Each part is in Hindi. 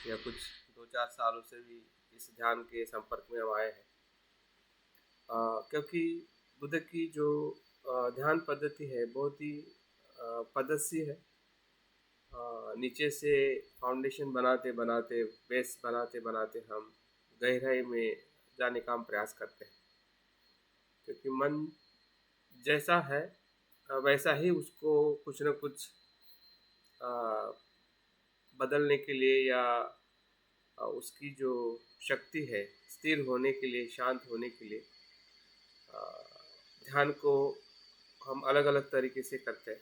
या कुछ 2-4 सालों से भी इस ध्यान के संपर्क में हम आए हैं। क्योंकि बुद्ध की जो ध्यान पद्धति है बहुत ही पद्धति है। नीचे से फाउंडेशन बनाते बनाते, बेस बनाते बनाते हम गहराई में जाने का हम प्रयास करते हैं, क्योंकि मन जैसा है वैसा ही उसको कुछ न कुछ अ, बदलने के लिए या उसकी जो शक्ति है स्थिर होने के लिए, शांत होने के लिए अ, ध्यान को हम अलग अलग तरीके से करते हैं।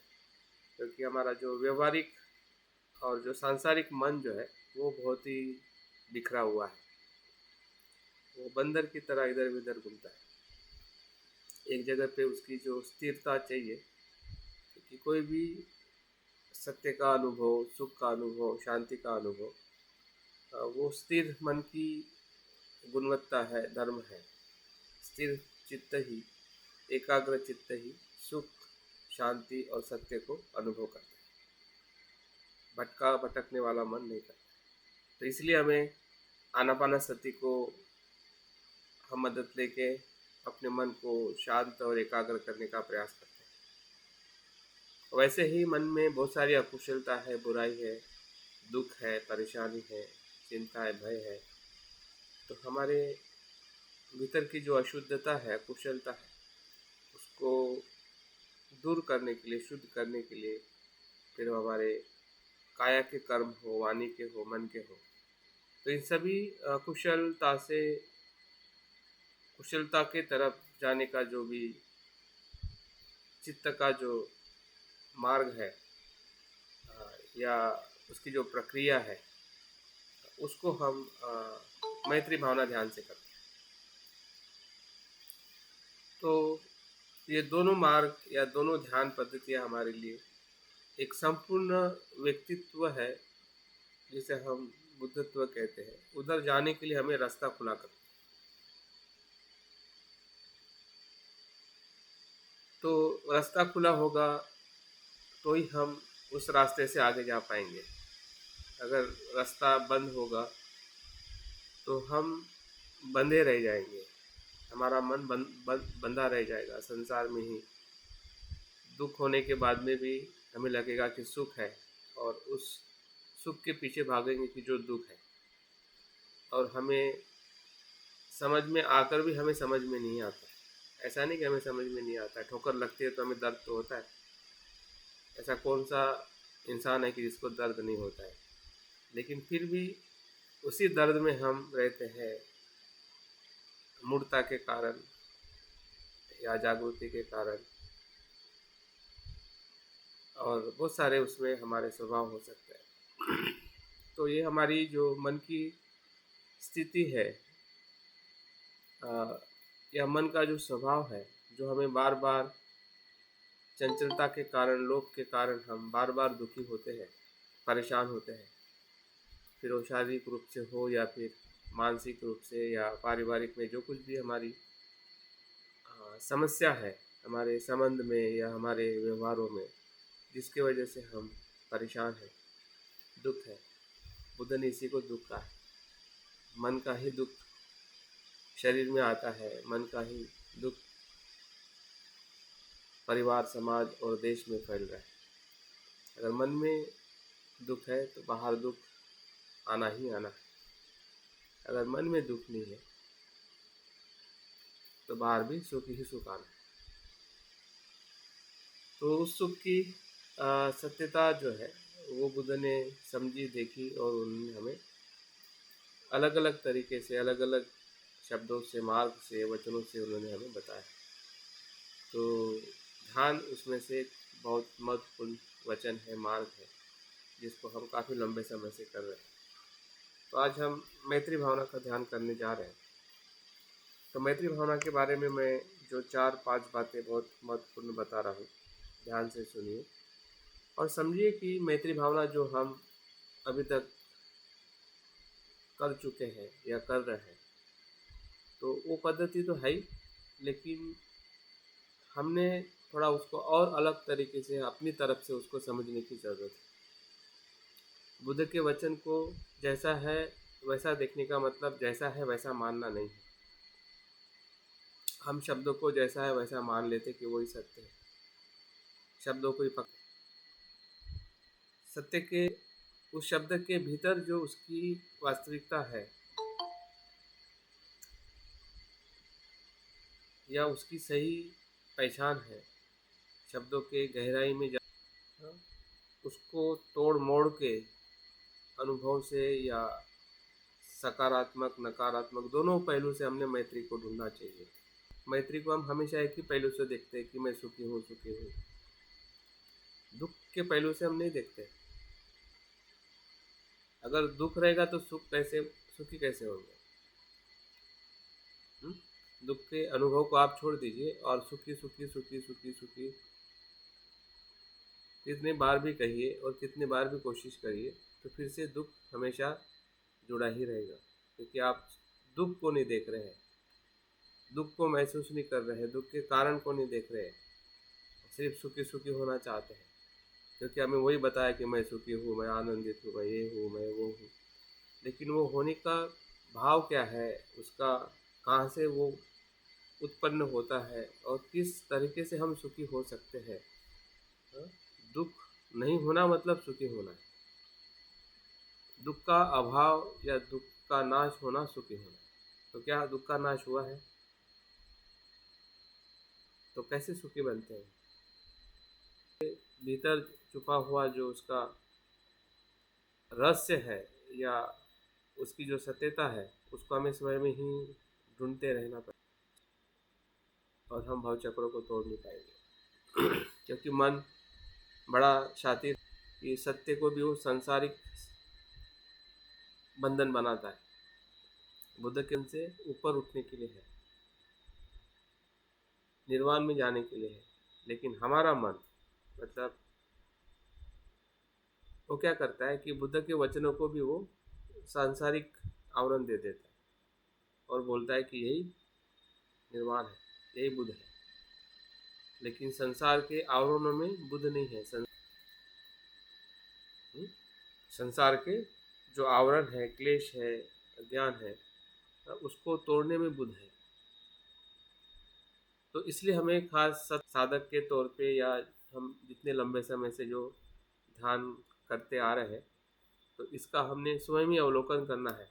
क्योंकि हमारा जो व्यवहारिक और जो सांसारिक मन जो है वो बहुत ही बिखरा हुआ है, वो बंदर की तरह इधर उधर घूमता है। एक जगह पे उसकी जो स्थिरता चाहिए, क्योंकि कोई भी सत्य का अनुभव, सुख का अनुभव, शांति का अनुभव वो स्थिर मन की गुणवत्ता है, धर्म है। स्थिर चित्त ही, एकाग्र चित्त ही सुख, शांति और सत्य को अनुभव करता है। भटका भटकने वाला मन नहीं करता। तो इसलिए हमें आनापानसति को हम मदद लेके अपने मन को शांत और एकाग्र करने का प्रयास करते हैं। वैसे ही मन में बहुत सारी अकुशलता है, बुराई है, दुख है, परेशानी है, चिंता है, भय है। तो हमारे भीतर की जो अशुद्धता है, कुशलता है, उसको दूर करने के लिए, शुद्ध करने के लिए, फिर हमारे काया के कर्म हो, वाणी के हो, मन के हो, तो इन सभी कुशलता के तरफ जाने का जो भी चित्त का जो मार्ग है या उसकी जो प्रक्रिया है, उसको हम मैत्री भावना ध्यान से करते हैं। तो ये दोनों मार्ग या दोनों ध्यान पद्धतियाँ हमारे लिए एक संपूर्ण व्यक्तित्व है, जिसे हम बुद्धत्व कहते हैं। उधर जाने के लिए हमें रास्ता खुला कर, तो रास्ता खुला होगा तो ही हम उस रास्ते से आगे जा पाएंगे। अगर रास्ता बंद होगा तो हम बंधे रह जाएंगे, हमारा मन बंधा रह जाएगा संसार में ही। दुख होने के बाद में भी हमें लगेगा कि सुख है, और उस सुख के पीछे भागेंगे कि जो दुख है, और हमें समझ में आकर भी हमें समझ में नहीं आता। ऐसा नहीं कि हमें समझ में नहीं आता है, ठोकर लगती है तो हमें दर्द तो होता है। ऐसा कौन सा इंसान है कि जिसको दर्द नहीं होता है, लेकिन फिर भी उसी दर्द में हम रहते हैं, मूढ़ता के कारण या जागृति के कारण, और बहुत सारे उसमें हमारे स्वभाव हो सकते हैं। तो ये हमारी जो मन की स्थिति है या मन का जो स्वभाव है, जो हमें बार बार चंचलता के कारण, लोभ के कारण हम बार बार दुखी होते हैं, परेशान होते हैं। फिर वो शारीरिक रूप से हो या फिर मानसिक रूप से या पारिवारिक में जो कुछ भी हमारी समस्या है, हमारे संबंध में या हमारे व्यवहारों में, जिसके वजह से हम परेशान हैं, दुख है। बुद्ध ने इसी को दुख कहा है। मन का ही दुख शरीर में आता है, मन का ही दुख परिवार, समाज और देश में फैल रहा है। अगर मन में दुख है तो बाहर दुख आना ही आना है। अगर मन में दुख नहीं है तो बाहर भी सुख ही सुख आना है। तो उस सुख की सत्यता जो है वो बुद्ध ने समझी, देखी, और उन्होंने हमें अलग अलग तरीके से, अलग अलग शब्दों से, मार्ग से, वचनों से उन्होंने हमें बताया। तो ध्यान उसमें से एक बहुत महत्वपूर्ण वचन है, मार्ग है, जिसको हम काफ़ी लंबे समय से कर रहे हैं। तो आज हम मैत्री भावना का ध्यान करने जा रहे हैं। तो मैत्री भावना के बारे में मैं जो 4-5 बातें बहुत महत्वपूर्ण बता रहा हूँ, ध्यान से सुनिए और समझिए कि मैत्री भावना जो हम अभी तक कर चुके हैं या कर रहे हैं, तो वो पद्धति तो है ही, लेकिन हमने थोड़ा उसको और अलग तरीके से अपनी तरफ से उसको समझने की ज़रूरत है। बुद्ध के वचन को जैसा है वैसा देखने का मतलब जैसा है वैसा मानना नहीं है। हम शब्दों को जैसा है वैसा मान लेते कि वही सत्य है, शब्दों को ही पकड़। सत्य के उस शब्द के भीतर जो उसकी वास्तविकता है या उसकी सही पहचान है, शब्दों के गहराई में उसको तोड़ मोड़ के अनुभव से या सकारात्मक नकारात्मक दोनों पहलू से हमने मैत्री को ढूंढना चाहिए। मैत्री को हम हमेशा एक ही पहलू से देखते हैं कि मैं सुखी हूँ सुखी हूँ। दुख के पहलू से हम नहीं देखते। अगर दुख रहेगा तो सुखी कैसे होंगे? दुख के अनुभव को आप छोड़ दीजिए और सुखी सुखी सुखी सुखी सुखी कितने बार भी कहिए और कितने बार भी कोशिश करिए तो फिर से दुख हमेशा जुड़ा ही रहेगा, क्योंकि आप दुख को नहीं देख रहे हैं, दुख को महसूस नहीं कर रहे हैं, दुख के कारण को नहीं देख रहे हैं, सिर्फ सुखी सुखी होना चाहते हैं। क्योंकि हमें वही बताया कि मैं सुखी हूँ, मैं आनंदित हूँ, मैं ये हूँ, मैं वो हूँ। लेकिन वो होने का भाव क्या है, उसका कहाँ से वो उत्पन्न होता है और किस तरीके से हम सुखी हो सकते हैं? दुख नहीं होना मतलब सुखी होना है। दुख का अभाव या दुख का नाश होना सुखी होना है। तो क्या दुख का नाश हुआ है? तो कैसे सुखी बनते हैं? भीतर छुपा हुआ जो उसका रहस्य है या उसकी जो सत्यता है उसको हमें स्वयं में ही ढूंढते रहना पड़ेगा और हम भाव चक्रों को तोड़ नहीं पाएंगे। क्योंकि मन बड़ा शातिर कि सत्य को भी वो सांसारिक बंधन बनाता है। बुद्ध के से ऊपर उठने के लिए है, निर्वाण में जाने के लिए है। लेकिन हमारा मन मतलब वो क्या करता है कि बुद्ध के वचनों को भी वो सांसारिक आवरण दे देता है और बोलता है कि यही निर्वाण है, यही बुद्ध है। लेकिन संसार के आवरणों में बुद्ध नहीं है। संसार के जो आवरण है, क्लेश है, अज्ञान है, उसको तोड़ने में बुद्ध है। तो इसलिए हमें खास साधक के तौर पे या हम जितने लंबे समय से जो ध्यान करते आ रहे हैं तो इसका हमने स्वयं ही अवलोकन करना है,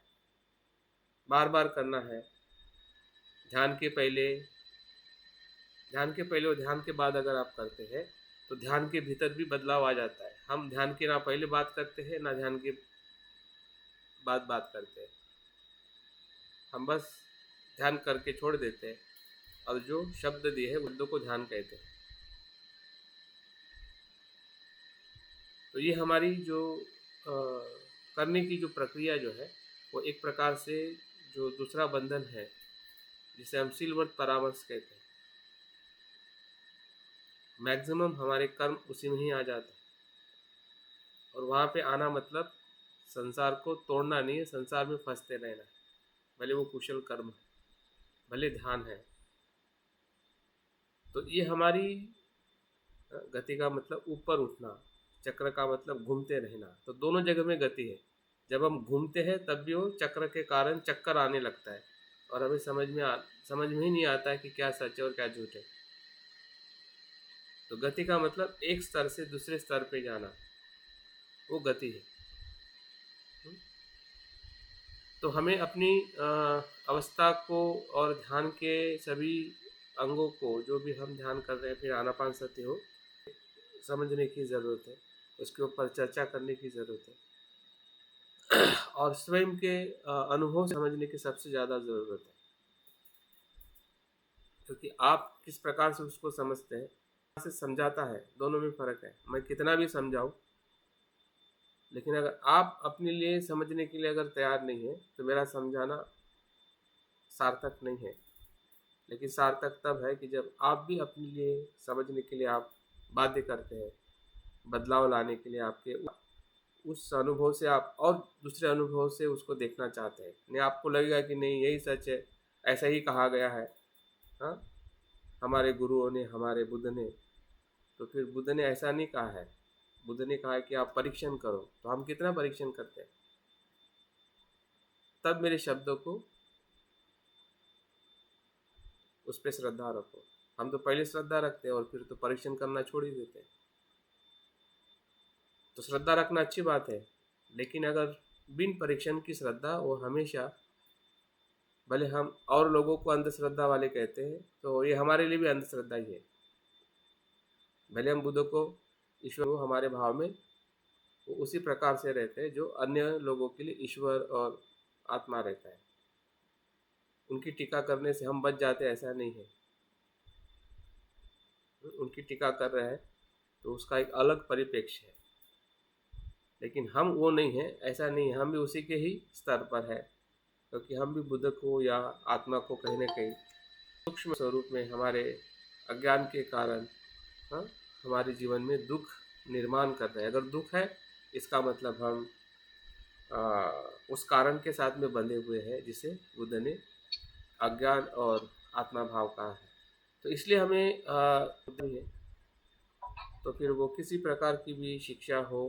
बार बार करना है। ध्यान के पहले और ध्यान के बाद अगर आप करते हैं तो ध्यान के भीतर भी बदलाव आ जाता है। हम ध्यान के ना पहले बात करते हैं ना ध्यान के बाद बात करते हैं, हम बस ध्यान करके छोड़ देते हैं और जो शब्द दिए हैं उन को ध्यान कहते हैं। तो ये हमारी जो करने की जो प्रक्रिया जो है वो एक प्रकार से जो दूसरा बंधन है जिसे हम सीलबद्ध परामर्श कहते हैं, मैक्सिमम हमारे कर्म उसी में ही आ जाते हैं। और वहाँ पे आना मतलब संसार को तोड़ना नहीं है, संसार में फंसते रहना है, भले वो कुशल कर्म है, भले ध्यान है। तो ये हमारी गति का मतलब ऊपर उठना, चक्र का मतलब घूमते रहना। तो दोनों जगह में गति है। जब हम घूमते हैं तब भी वो चक्र के कारण चक्कर आने लगता है और हमें समझ में ही नहीं आता है कि क्या सच है और क्या झूठ है। तो गति का मतलब एक स्तर से दूसरे स्तर पे जाना, वो गति है। तो हमें अपनी अवस्था को और ध्यान के सभी अंगों को जो भी हम ध्यान कर रहे हैं, फिर आनापानसति हो, समझने की ज़रूरत है, उसके ऊपर चर्चा करने की ज़रूरत है और स्वयं के अनुभव समझने की सबसे ज़्यादा ज़रूरत है। क्योंकि आप किस प्रकार से उसको समझते हैं, से समझाता है, दोनों में फ़र्क है। मैं कितना भी समझाऊं, लेकिन अगर आप अपने लिए समझने के लिए अगर तैयार नहीं है तो मेरा समझाना सार्थक नहीं है। लेकिन सार्थक तब है कि जब आप भी अपने लिए समझने के लिए आप बाध्य करते हैं, बदलाव लाने के लिए आपके उस अनुभव से आप और दूसरे अनुभव से उसको देखना चाहते हैं। नहीं, आपको लगेगा कि नहीं यही सच है, ऐसा ही कहा गया है, हाँ, हमारे गुरुओं ने, हमारे बुद्ध ने। तो फिर बुद्ध ने ऐसा नहीं कहा है, बुद्ध ने कहा है कि आप परीक्षण करो, तो हम कितना परीक्षण करते हैं? तब मेरे शब्दों को उस पर श्रद्धा रखो। हम तो पहले श्रद्धा रखते हैं और फिर तो परीक्षण करना छोड़ ही देते हैं। तो श्रद्धा रखना अच्छी बात है, लेकिन अगर बिन परीक्षण की श्रद्धा, वो हमेशा, भले हम और लोगों को अंधश्रद्धा वाले कहते हैं, तो ये हमारे लिए भी अंधश्रद्धा ही है। भले हम बुद्ध को, ईश्वर को हमारे भाव में वो उसी प्रकार से रहते हैं जो अन्य लोगों के लिए ईश्वर और आत्मा रहता है। उनकी टीका करने से हम बच जाते हैं, ऐसा नहीं है। उनकी टीका कर रहे हैं तो उसका एक अलग परिप्रेक्ष्य है, लेकिन हम वो नहीं है, ऐसा नहीं है। हम भी उसी के ही स्तर पर है, क्योंकि हम भी बुद्ध को या आत्मा को कहीं ना कहीं सूक्ष्म स्वरूप में हमारे अज्ञान के कारण, हाँ, हमारे जीवन में दुख निर्माण कर रहे हैं। अगर दुख है, इसका मतलब हम उस कारण के साथ में बंधे हुए हैं जिसे बुद्ध ने अज्ञान और आत्मा भाव कहा है। तो इसलिए हमें है, तो फिर वो किसी प्रकार की भी शिक्षा हो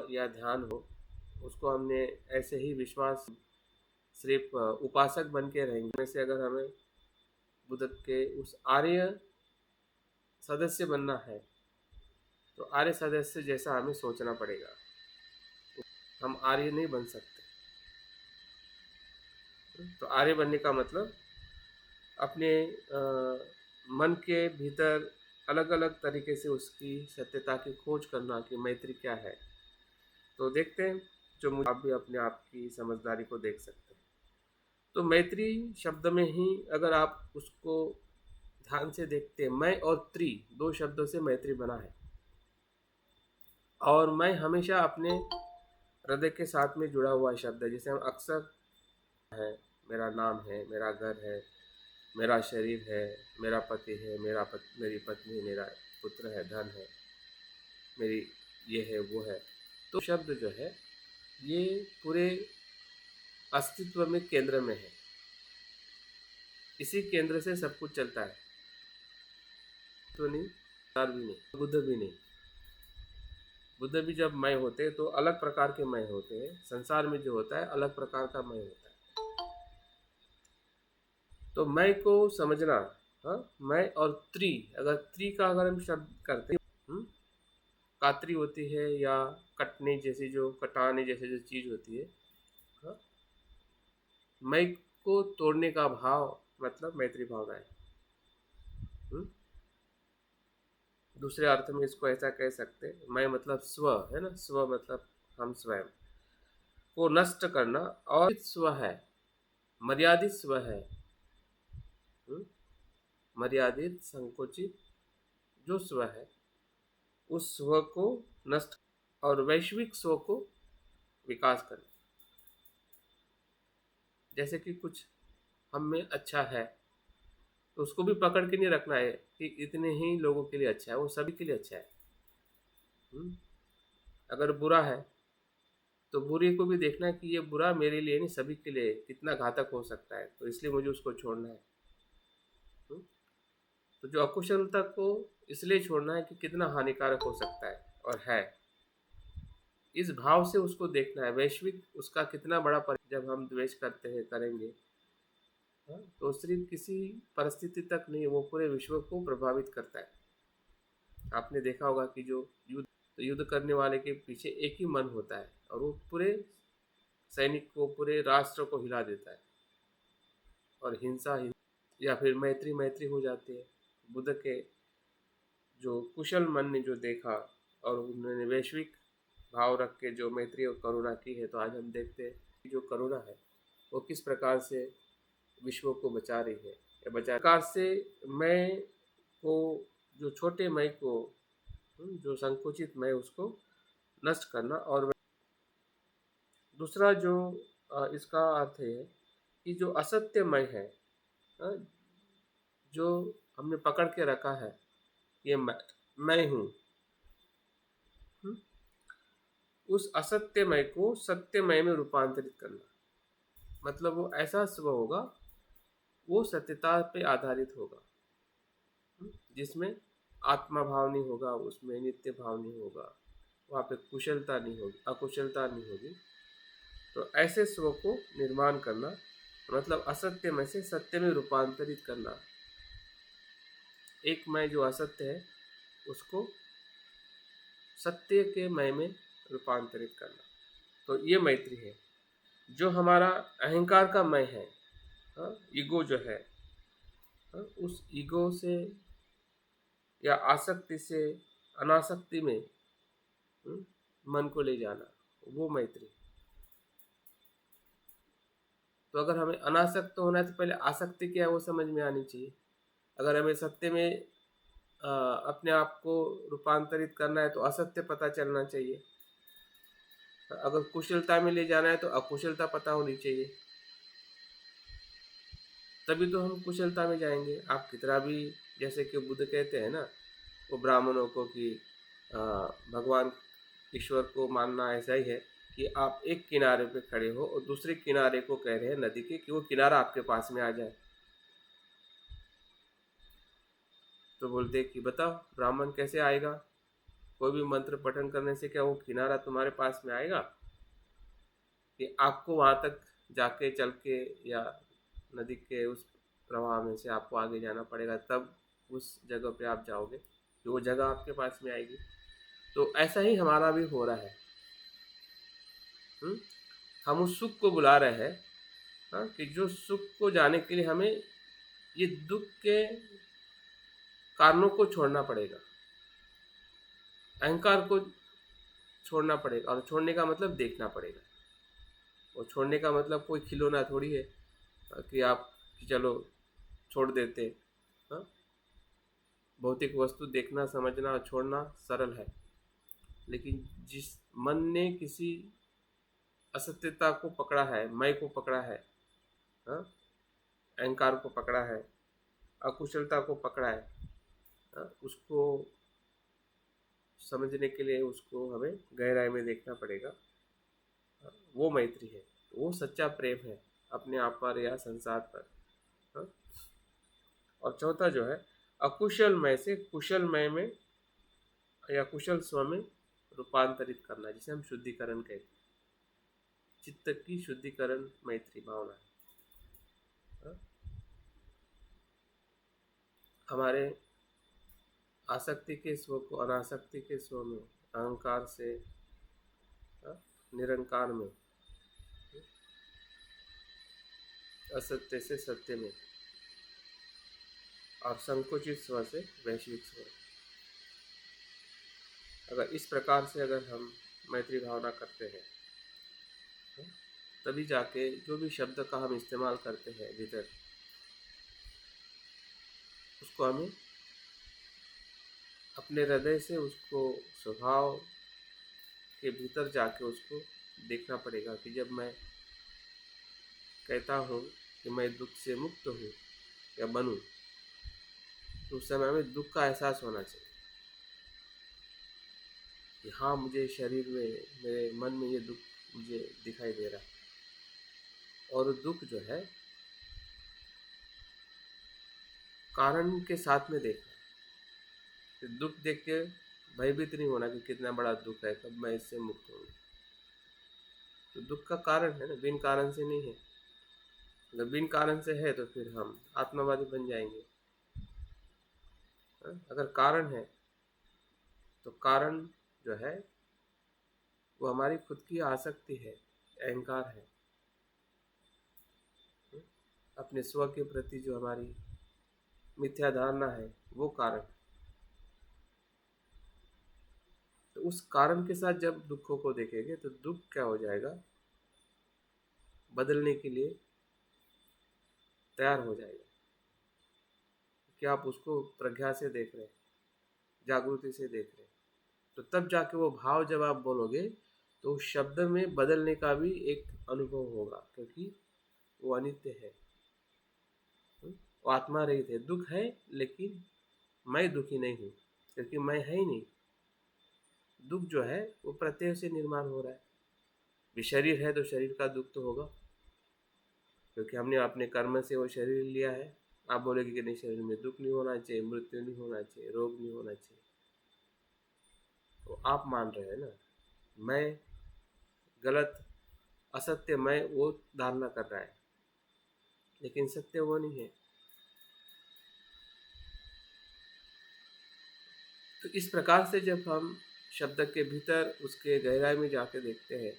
या ध्यान हो, उसको हमने ऐसे ही विश्वास, सिर्फ उपासक बन के रहेंगे। वैसे अगर हमें बुद्ध के उस आर्य सदस्य बनना है, तो आर्य सदस्य जैसा हमें सोचना पड़ेगा। हम आर्य नहीं बन सकते। तो आर्य बनने का मतलब अपने मन के भीतर अलग अलग तरीके से उसकी सत्यता की खोज करना कि मैत्री क्या है। तो देखते हैं, जो मुझे आप भी अपने आप की समझदारी को देख सकते हैं। तो मैत्री शब्द में ही अगर आप उसको ध्यान से देखते हैं, मैं और त्रि, दो शब्दों से मैत्री बना है। और मैं हमेशा अपने हृदय के साथ में जुड़ा हुआ शब्द है। जैसे हम अक्सर है, मेरा नाम है, मेरा घर है, मेरा शरीर है, मेरा पति है, मेरी पत्नी, मेरा पुत्र है, धन है, मेरी ये है, वो है। तो शब्द जो है ये पूरे अस्तित्व में केंद्र में है। इसी केंद्र से सब कुछ चलता है। तो नहीं, संसार भी नहीं, बुद्ध भी नहीं। बुद्ध भी जब मैं होते हैं तो अलग प्रकार के मैं होते हैं। संसार में जो होता है अलग प्रकार का मैं होता है। तो मैं को समझना, हाँ, मैं और त्रि, अगर त्रि का अगर हम शब्द करते हैं, कातरी होती है या कटने जैसी, जो कटाने जैसे जो चीज होती है, हाँ, मैं को तोड़ने का भाव मतलब मैत्री भावना है। दूसरे अर्थ में इसको ऐसा कह सकते हैं, मैं मतलब स्व है ना, स्व मतलब हम स्वयं को नष्ट करना। और स्व है, मर्यादित स्व है, मर्यादित संकुचित जो स्व है, उस स्व को नष्ट और वैश्विक स्व को विकास करना। जैसे कि कुछ हम में अच्छा है, तो उसको भी पकड़ के नहीं रखना है कि इतने ही लोगों के लिए अच्छा है, वो सभी के लिए अच्छा है। अगर बुरा है तो बुरे को भी देखना है कि ये बुरा मेरे लिए नहीं, सभी के लिए कितना घातक हो सकता है, तो इसलिए मुझे उसको छोड़ना है। तो जो अकुशलता को इसलिए छोड़ना है कि कितना हानिकारक हो सकता है और है, इस भाव से उसको देखना है। वैश्विक उसका कितना बड़ा जब हम द्वेष करते हैं, करेंगे, तो सिर्फ किसी परिस्थिति तक नहीं, वो पूरे विश्व को प्रभावित करता है। आपने देखा होगा कि जो युद्ध करने वाले के पीछे एक ही मन होता है और वो पूरे सैनिक को, पूरे राष्ट्र को हिला देता है। और हिंसा या फिर मैत्री मैत्री हो जाती है। बुद्ध के जो कुशल मन ने जो देखा और उन्होंने वैश्विक भाव रख के जो मैत्री और करुणा की है, तो आज हम देखते हैं कि जो करुणा है वो किस प्रकार से विश्व को बचा रही है, या बचा प्रकार से मैं को, जो छोटे मैं को, जो संकुचित मैं, उसको नष्ट करना। और दूसरा जो इसका अर्थ है कि जो असत्यमय है, जो हमने पकड़ के रखा है, ये मैं हूँ, उस असत्यमय को सत्यमय में रूपांतरित करना। मतलब वो ऐसा स्व होगा, वो सत्यता पे आधारित होगा, जिसमें आत्मा भाव नहीं होगा, उसमें नित्य भाव नहीं होगा, वहाँ पे कुशलता नहीं होगी, अकुशलता नहीं होगी। तो ऐसे स्व को निर्माण करना मतलब असत्य में से सत्य में रूपांतरित करना। एक मैं जो असत्य है उसको सत्य के मय में रूपांतरित करना। तो ये मैत्री है। जो हमारा अहंकार का मैं है, ईगो जो है, उस ईगो से या आसक्ति से अनासक्ति में मन को ले जाना, वो मैत्री। तो अगर हमें अनासक्त होना है तो पहले आसक्ति क्या है वो समझ में आनी चाहिए। अगर हमें सत्य में अपने आप को रूपांतरित करना है तो असत्य पता चलना चाहिए। अगर कुशलता में ले जाना है तो अकुशलता पता होनी चाहिए, तभी तो हम कुशलता में जाएंगे। आप कितना भी, जैसे कि बुद्ध कहते हैं ना वो ब्राह्मणों को कि भगवान ईश्वर को मानना ऐसा ही है कि आप एक किनारे पे खड़े हो और दूसरे किनारे को कह रहे हैं नदी के कि वो किनारा आपके पास में आ जाए। तो बोलते कि बताओ ब्राह्मण कैसे आएगा? कोई भी मंत्र पठन करने से क्या वो किनारा तुम्हारे पास में आएगा? कि आपको वहाँ तक जाके चल के या नदी के उस प्रवाह में से आपको आगे जाना पड़ेगा, तब उस जगह पे आप जाओगे, तो वो जगह आपके पास में आएगी। तो ऐसा ही हमारा भी हो रहा है। हुँ? हम उस सुख को बुला रहे हैं, कि जो सुख को जाने के लिए हमें ये दुख के कारणों को छोड़ना पड़ेगा, अहंकार को छोड़ना पड़ेगा। और छोड़ने का मतलब देखना पड़ेगा। और छोड़ने का मतलब कोई खिलौना थोड़ी है कि आप कि चलो छोड़ देते। हाँ, भौतिक वस्तु देखना, समझना और छोड़ना सरल है, लेकिन जिस मन ने किसी असत्यता को पकड़ा है, मैं को पकड़ा है, हाँ, अहंकार को पकड़ा है, अकुशलता को पकड़ा है, उसको समझने के लिए उसको हमें गहराई में देखना पड़ेगा। वो मैत्री है, वो सच्चा प्रेम है अपने आप पर या संसार पर। हाँ? और चौथा जो है अकुशल मय से कुशलमय में या कुशल स्व में रूपांतरित करना, जिसे हम शुद्धिकरण कहते हैं। चित्त की शुद्धिकरण मैत्री भावना है। हाँ? हमारे आसक्ति के स्व को अनासक्ति के स्व में, अहंकार से निरंकार में, असत्य से सत्य में, और संकुचित स्व से वैश्विक स्व। अगर इस प्रकार से अगर हम मैत्री भावना करते हैं, तभी जाके जो भी शब्द का हम इस्तेमाल करते हैं भीतर, उसको हमें अपने हृदय से उसको स्वभाव के भीतर जाके उसको देखना पड़ेगा कि जब मैं कहता हूँ कि मैं दुख से मुक्त हूँ या बनूँ, तो उस समय हमें दुख का एहसास होना चाहिए कि हाँ, मुझे शरीर में, मेरे मन में ये दुख मुझे दिखाई दे रहा है। और दुख जो है कारण के साथ में देखना, तो दुख देख के भयभीत नहीं होना कि कितना बड़ा दुख है, कब मैं इससे मुक्त हूँ। तो दुख का कारण है ना, बिन कारण से नहीं है। अगर बिन कारण से है तो फिर हम आत्मवादी बन जाएंगे। अगर कारण है तो कारण जो है वो हमारी खुद की आसक्ति है, अहंकार है, अपने स्व के प्रति जो हमारी मिथ्या धारणा है, वो कारण। तो उस कारण के साथ जब दुखों को देखेंगे तो दुख क्या हो जाएगा, बदलने के लिए तैयार हो जाएगा। कि आप उसको प्रज्ञा से देख रहे हैं, जागृति से देख रहे हैं, तो तब जाके वो भाव जब आप बोलोगे तो उस शब्द में बदलने का भी एक अनुभव होगा, क्योंकि वो अनित्य है, वो आत्मा रहित है। दुख है लेकिन मैं दुखी नहीं हूँ, क्योंकि मैं है ही नहीं। दुख जो है वो प्रत्यय से निर्माण हो रहा है। भी शरीर है तो शरीर का दुख तो होगा, क्योंकि हमने अपने कर्म से वो शरीर लिया है। आप बोलेंगे कि नहीं, शरीर में दुख नहीं होना चाहिए, मृत्यु नहीं होना चाहिए, रोग नहीं होना चाहिए। तो आप मान रहे हैं ना, मैं गलत, असत्य मैं वो धारणा कर रहा है, लेकिन सत्य वो नहीं है। तो इस प्रकार से जब हम शब्द के भीतर उसके गहराई में जाके देखते हैं,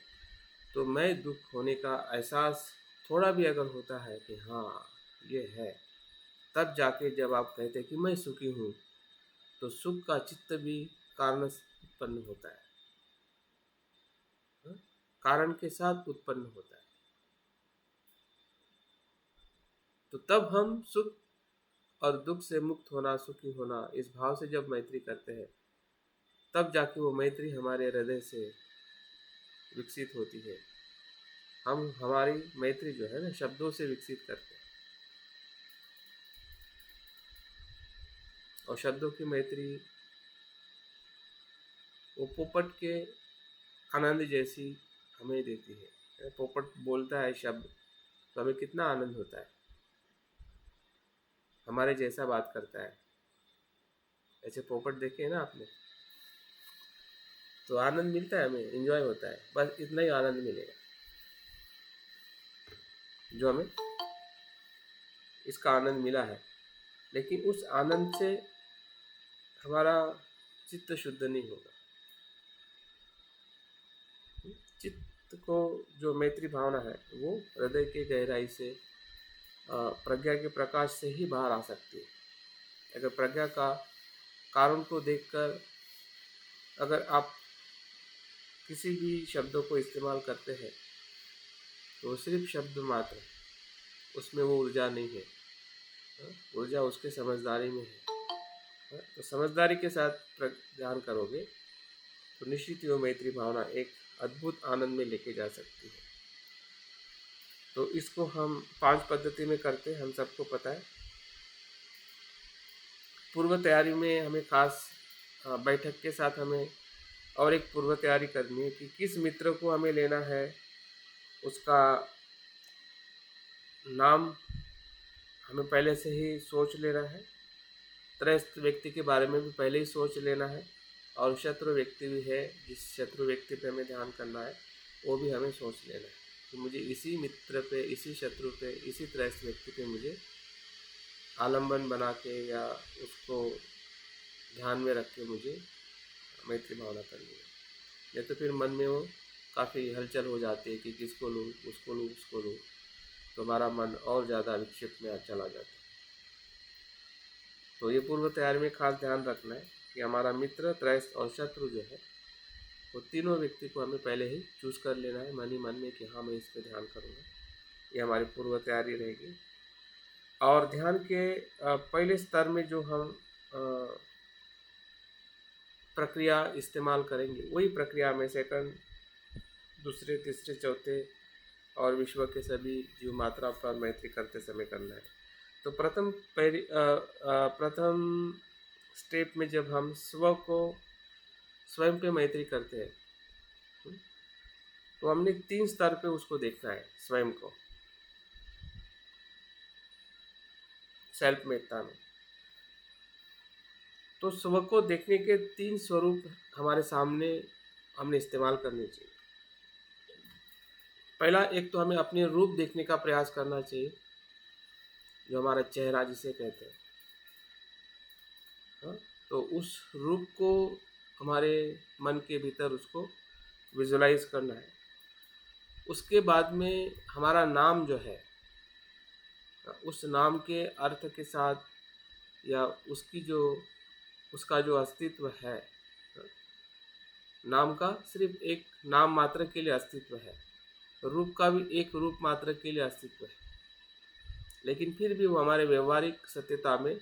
तो मैं दुख होने का एहसास थोड़ा भी अगर होता है कि हाँ ये है, तब जाके जब आप कहते हैं कि मैं सुखी हूँ, तो सुख का चित्त भी कारण से उत्पन्न होता है, हाँ? कारण के साथ उत्पन्न होता है। तो तब हम सुख और दुख से मुक्त होना, सुखी होना, इस भाव से जब मैत्री करते हैं, तब जाके वो मैत्री हमारे हृदय से विकसित होती है। हम हमारी मैत्री जो है ना, शब्दों से विकसित करते हैं, और शब्दों की मैत्री वो पोपट के आनंद जैसी हमें देती है। पोपट बोलता है शब्द, तो हमें कितना आनंद होता है, हमारे जैसा बात करता है। ऐसे पोपट देखे हैं ना आपने, तो आनंद मिलता है, हमें एंजॉय होता है, बस इतना ही आनंद मिलेगा जो हमें इसका आनंद मिला है। लेकिन उस आनंद से हमारा चित्त शुद्ध नहीं होगा। चित्त को जो मैत्री भावना है, वो हृदय के गहराई से प्रज्ञा के प्रकाश से ही बाहर आ सकती है। अगर प्रज्ञा का कारण को देखकर अगर आप किसी भी शब्दों को इस्तेमाल करते हैं, तो सिर्फ शब्द मात्र, उसमें वो ऊर्जा नहीं है, ऊर्जा उसके समझदारी में है। तो समझदारी के साथ ध्यान करोगे तो निश्चित ही वो मैत्री भावना एक अद्भुत आनंद में लेके जा सकती है। तो इसको हम 5 पद्धति में करते हैं, हम सबको पता है। पूर्व तैयारी में हमें खास बैठक के साथ हमें और एक पूर्व तैयारी करनी है कि किस मित्र को हमें लेना है, उसका नाम हमें पहले से ही सोच लेना है। त्रस्त व्यक्ति के बारे में भी पहले ही सोच लेना है, और शत्रु व्यक्ति भी है, जिस शत्रु व्यक्ति पे हमें ध्यान करना है, वो भी हमें सोच लेना है कि मुझे इसी मित्र पे, इसी शत्रु पे, इसी त्रस्त व्यक्ति पे मुझे आलम्बन बना के या उसको ध्यान में रख के मुझे मैत्री भावना करनी है। नहीं तो फिर मन में वो काफ़ी हलचल हो जाती है कि किसको लूँ, उसको लूँ, उसको लूँ, तो हमारा मन और ज़्यादा विक्षिप्त में चला जाता है। तो ये पूर्व तैयारी में खास ध्यान रखना है कि हमारा मित्र, त्रस्त और शत्रु जो है, वो तीनों व्यक्ति को हमें पहले ही चूज़ कर लेना है मन ही मन में कि हाँ मैं इस पर ध्यान करूँगा। ये हमारी पूर्व तैयारी रहेगी। और ध्यान के पहले स्तर में जो हम प्रक्रिया इस्तेमाल करेंगे, वही प्रक्रिया में सेकंड, दूसरे, तीसरे, चौथे और विश्व के सभी जीव मात्रा पर मैत्री करते समय करना है। तो प्रथम स्टेप में जब हम स्व को स्वयं पे मैत्री करते हैं, तो हमने 3 स्तर पे उसको देखना है, स्वयं को, सेल्फ मेत्ता में। तो स्व को देखने के 3 स्वरूप हमारे सामने हमने इस्तेमाल करने चाहिए। पहला, एक तो हमें अपने रूप देखने का प्रयास करना चाहिए, जो हमारा चेहरा जिसे कहते हैं। हाँ? तो उस रूप को हमारे मन के भीतर उसको विजुलाइज करना है। उसके बाद में हमारा नाम जो है, उस नाम के अर्थ के साथ या उसका जो अस्तित्व है, नाम का सिर्फ एक नाम मात्र के लिए अस्तित्व है, रूप का भी एक रूप मात्र के लिए अस्तित्व है, लेकिन फिर भी वो हमारे व्यवहारिक सत्यता में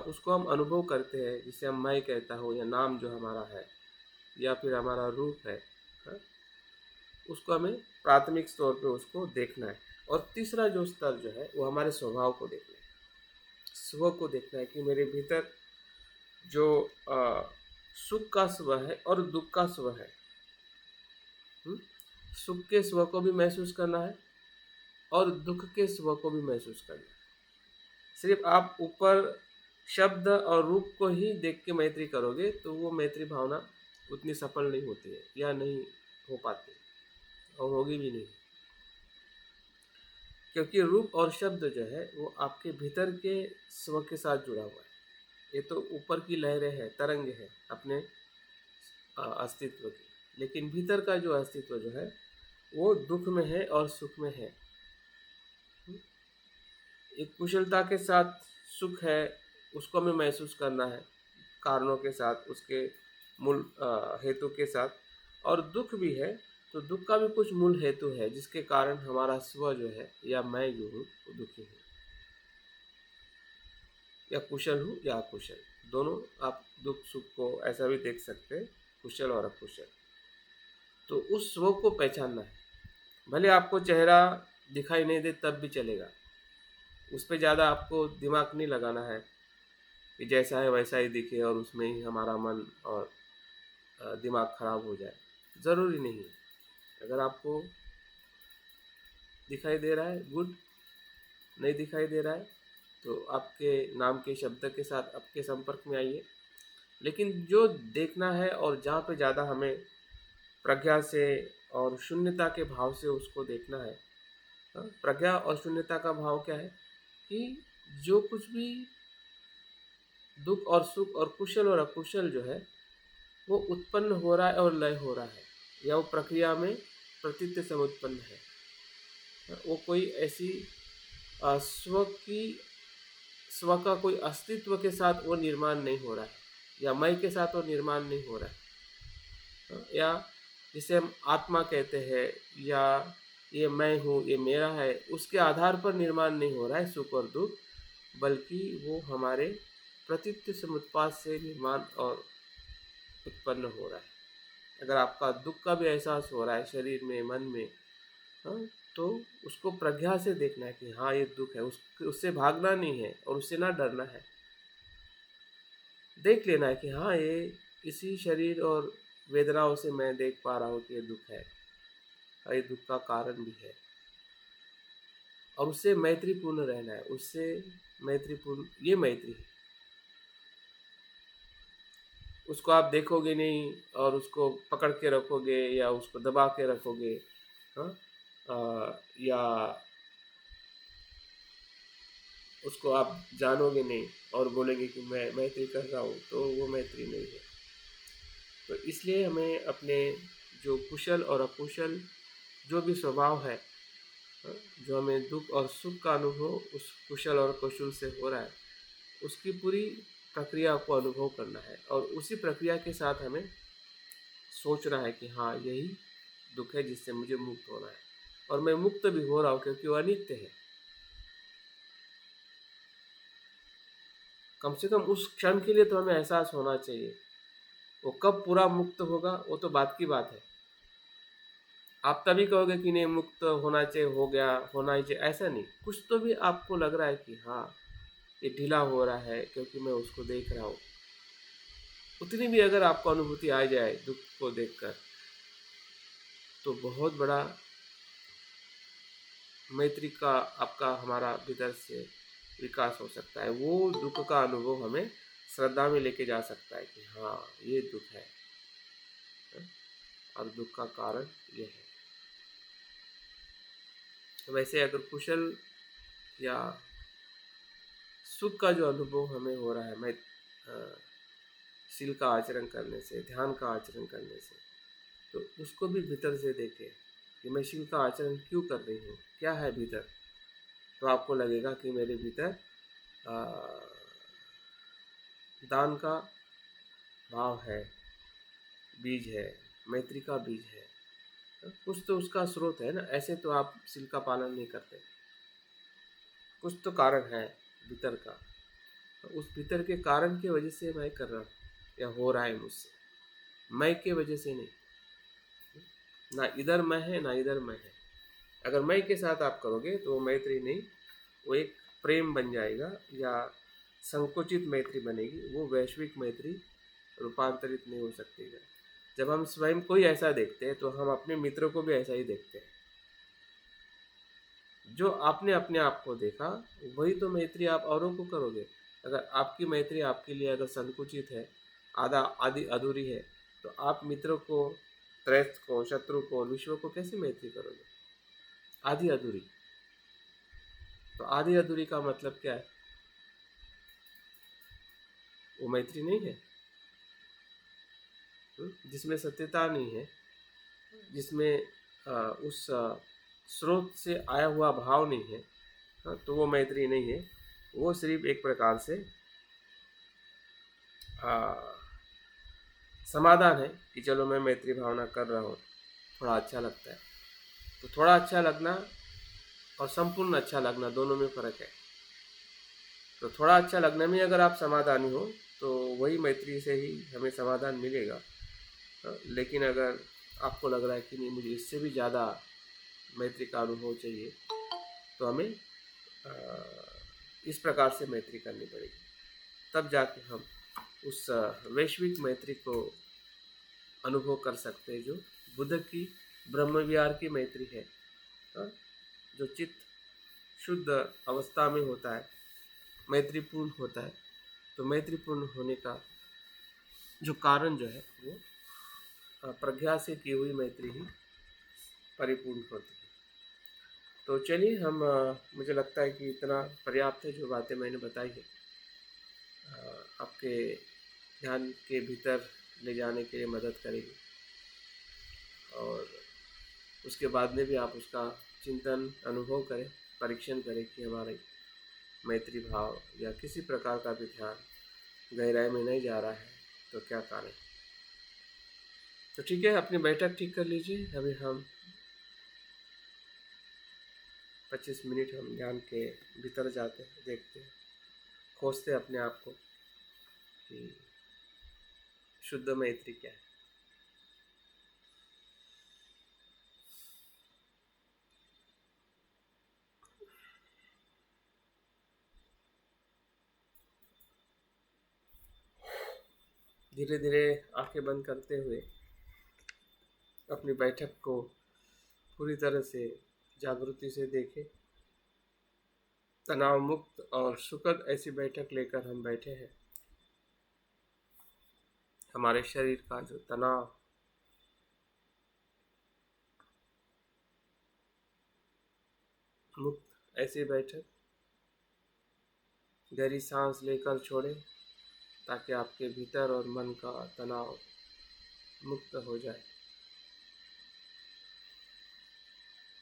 उसको हम अनुभव करते हैं, जिसे हम मैं कहता हूँ, या नाम जो हमारा है या फिर हमारा रूप है, उसको हमें प्राथमिक तौर पे उसको देखना है। और तीसरा जो स्तर जो है, वो हमारे स्वभाव को देखना है, स्व को देखना है कि मेरे भीतर जो सुख का स्व है और दुख का स्व है। सुख के स्व को भी महसूस करना है और दुख के स्व को भी महसूस करना है। सिर्फ आप ऊपर शब्द और रूप को ही देख के मैत्री करोगे तो वो मैत्री भावना उतनी सफल नहीं होती है या नहीं हो पाती और होगी भी नहीं, क्योंकि रूप और शब्द जो है वो आपके भीतर के स्व के साथ जुड़ा हुआ है। ये तो ऊपर की लहरें हैं, तरंग है अपने अस्तित्व की, लेकिन भीतर का जो अस्तित्व जो है वो दुख में है और सुख में है। एक कुशलता के साथ सुख है, उसको हमें महसूस करना है कारणों के साथ, उसके मूल हेतु के साथ, और दुख भी है तो दुख का भी कुछ मूल हेतु है जिसके कारण हमारा स्व जो है या मैं जो हूँ वो दुखी हूँ, या कुशल हूँ या अकुशल, दोनों आप दुख सुख को ऐसा भी देख सकते हैं, कुशल और अकुशल। तो उस स्व को पहचानना है, भले आपको चेहरा दिखाई नहीं दे तब भी चलेगा, उस पर ज़्यादा आपको दिमाग नहीं लगाना है कि जैसा है वैसा ही दिखे और उसमें ही हमारा मन और दिमाग खराब हो जाए, ज़रूरी नहीं है। अगर आपको दिखाई दे रहा है गुड, नहीं दिखाई दे रहा है तो आपके नाम के शब्द के साथ आपके संपर्क में आइए, लेकिन जो देखना है और जहाँ पे ज़्यादा हमें प्रज्ञा से और शून्यता के भाव से उसको देखना है। प्रज्ञा और शून्यता का भाव क्या है कि जो कुछ भी दुख और सुख और कुशल और अकुशल जो है वो उत्पन्न हो रहा है और लय हो रहा है, या वो प्रक्रिया में प्रतीत समुत्पन्न है, वो कोई ऐसी स्व का कोई अस्तित्व के साथ वो निर्माण नहीं हो रहा है, या मैं के साथ वो निर्माण नहीं हो रहा है, या जिसे हम आत्मा कहते हैं, या ये मैं हूँ ये मेरा है, उसके आधार पर निर्माण नहीं हो रहा है सुख और दुख, बल्कि वो हमारे प्रतीत समुत्पाद से निर्माण और उत्पन्न हो रहा है। अगर आपका दुख का भी एहसास हो रहा है शरीर में मन में, हाँ, तो उसको प्रज्ञा से देखना है कि हाँ ये दुख है, उससे भागना नहीं है और उससे ना डरना है, देख लेना है कि हाँ ये इसी शरीर और वेदनाओं से मैं देख पा रहा हूँ कि ये दुख है और ये दुख का कारण भी है, और उससे मैत्रीपूर्ण रहना है, उससे मैत्रीपूर्ण, ये मैत्री है। उसको आप देखोगे नहीं और उसको पकड़ के रखोगे या उसको दबा के रखोगे, हाँ, या उसको आप जानोगे नहीं और बोलेंगे कि मैं मैत्री कर रहा हूँ, तो वो मैत्री नहीं है। तो इसलिए हमें अपने जो कुशल और अकुशल जो भी स्वभाव है, हाँ, जो हमें दुख और सुख का अनुभव उस कुशल और कुशल से हो रहा है, उसकी पूरी प्रक्रिया को अनुभव करना है, और उसी प्रक्रिया के साथ हमें सोचना है कि हाँ यही दुख है जिससे मुझे मुक्त होना है, और मैं मुक्त भी हो रहा हूँ क्योंकि वो अनित्य है। कम से कम उस क्षण के लिए तो हमें एहसास होना चाहिए, वो कब पूरा मुक्त होगा वो तो बात की बात है। आप तभी कहोगे कि नहीं मुक्त होना चाहिए, हो गया, होना ही चाहिए, ऐसा नहीं, कुछ तो भी आपको लग रहा है कि हाँ ये ढीला हो रहा है क्योंकि मैं उसको देख रहा हूँ, उतनी भी अगर आपको अनुभूति आ जाए दुख को देखकर, तो बहुत बड़ा मैत्री का आपका हमारा भीतर से विकास हो सकता है। वो दुख का अनुभव हमें श्रद्धा में लेके जा सकता है कि हाँ ये दुख है और दुख का कारण ये है। वैसे अगर कुशल या सुख का जो अनुभव हमें हो रहा है, मैं शील का आचरण करने से, ध्यान का आचरण करने से, तो उसको भी भीतर से देखें कि मैं शील का आचरण क्यों कर रही हूँ, क्या है भीतर, तो आपको लगेगा कि मेरे भीतर दान का भाव है, बीज है, मैत्री का बीज है, कुछ तो उसका स्रोत है ना, ऐसे तो आप शील का पालन नहीं करते, कुछ तो कारण है भीतर का, उस भीतर के कारण की वजह से मैं कर रहा हूँ या हो रहा है मुझसे, मैं के वजह से नहीं, ना इधर मैं है ना इधर मैं है। अगर मैं के साथ आप करोगे तो वो मैत्री नहीं, वो एक प्रेम बन जाएगा या संकुचित मैत्री बनेगी, वो वैश्विक मैत्री रूपांतरित नहीं हो सकती है। जब हम स्वयं को ही ऐसा देखते हैं तो हम अपने मित्रों को भी ऐसा ही देखते हैं। जो आपने अपने आप को देखा, वही तो मैत्री आप औरों को करोगे। अगर आपकी मैत्री आपके लिए अगर संकुचित है, आधी अधूरी है, तो आप मित्र को, त्रैस्त को, शत्रु को और विश्व को कैसे मैत्री करोगे? आधी अधूरी। तो आधी अधूरी का मतलब क्या है? वो मैत्री नहीं है। जिसमें सत्यता नहीं है, जिसमें उस स्रोत से आया हुआ भाव नहीं है, तो वो मैत्री नहीं है। वो सिर्फ एक प्रकार से आ, समाधान है कि चलो मैं मैत्री भावना कर रहा हूँ, थोड़ा अच्छा लगता है। तो थोड़ा अच्छा लगना और संपूर्ण अच्छा लगना, दोनों में फ़र्क है। तो थोड़ा अच्छा लगने में अगर आप समाधानी हो, तो वही मैत्री से ही हमें समाधान मिलेगा। लेकिन अगर आपको लग रहा है कि नहीं, मुझे इससे भी ज़्यादा मैत्री का अनुभव चाहिए, तो हमें इस प्रकार से मैत्री करनी पड़ेगी। तब जाके हम उस वैश्विक मैत्री को अनुभव कर सकते हैं, जो बुद्ध की ब्रह्म विहार की मैत्री है। जो चित्त शुद्ध अवस्था में होता है, मैत्रीपूर्ण होता है। तो मैत्रीपूर्ण होने का जो कारण जो है, वो प्रज्ञा से की हुई मैत्री ही परिपूर्ण होती है। तो चलिए हम मुझे लगता है कि इतना पर्याप्त है, जो बातें मैंने बताई है आपके ध्यान के भीतर ले जाने के लिए मदद करेगी। और उसके बाद में भी आप उसका चिंतन, अनुभव करें, परीक्षण करें कि हमारे मैत्री भाव या किसी प्रकार का भी ध्यान गहराई में नहीं जा रहा है, तो क्या कारण। तो ठीक है, अपनी बैठक ठीक कर लीजिए। अभी हम 25 मिनट हम ध्यान के भीतर जाते हैं, देखते हैं, खोजते अपने आप को कि शुद्ध मैत्री क्या है। धीरे धीरे आंखें बंद करते हुए अपनी बैठक को पूरी तरह से जागृति से देखें। तनाव मुक्त और सुखद ऐसी बैठक लेकर हम बैठे हैं। हमारे शरीर का जो तनाव मुक्त ऐसी बैठक, गहरी सांस लेकर छोड़ें, ताकि आपके भीतर और मन का तनाव मुक्त हो जाए।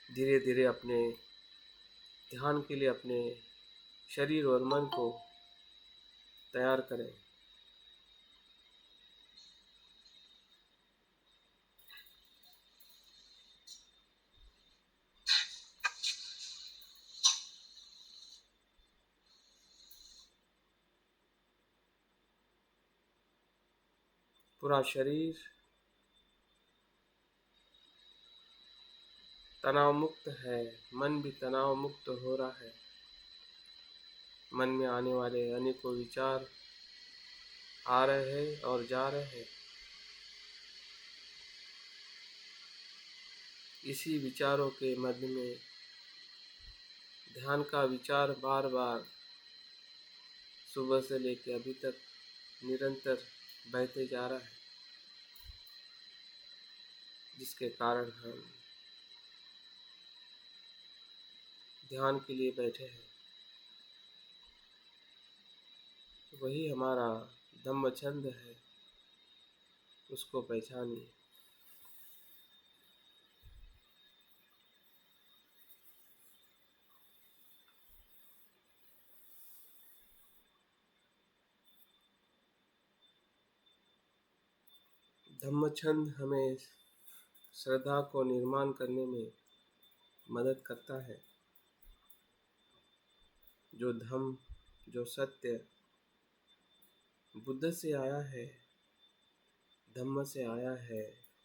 धीरे धीरे अपने ध्यान के लिए अपने शरीर और मन को तैयार करें। पूरा शरीर तनाव मुक्त है, मन भी तनाव मुक्त हो रहा है। मन में आने वाले अनेकों विचार आ रहे हैं और जा रहे हैं। इसी विचारों के मध्य में ध्यान का विचार बार बार सुबह से लेकर अभी तक निरंतर बहते जा रहा है, जिसके कारण हम ध्यान के लिए बैठे हैं। वही हमारा धम्म छंद है, उसको पहचानिए। धम्म छंद हमें श्रद्धा को निर्माण करने में मदद करता है। जो धम्म, जो सत्य बुद्ध से आया है, धम्म से आया है,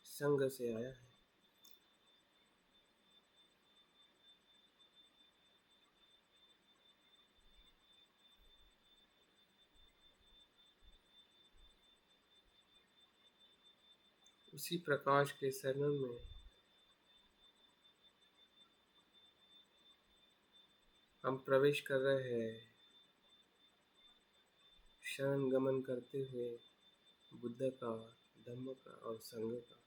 संघ से आया है, उसी प्रकाश के शरण में हम प्रवेश कर रहे हैं शरण गमन करते हुए बुद्ध का, धम्म का और संघ का।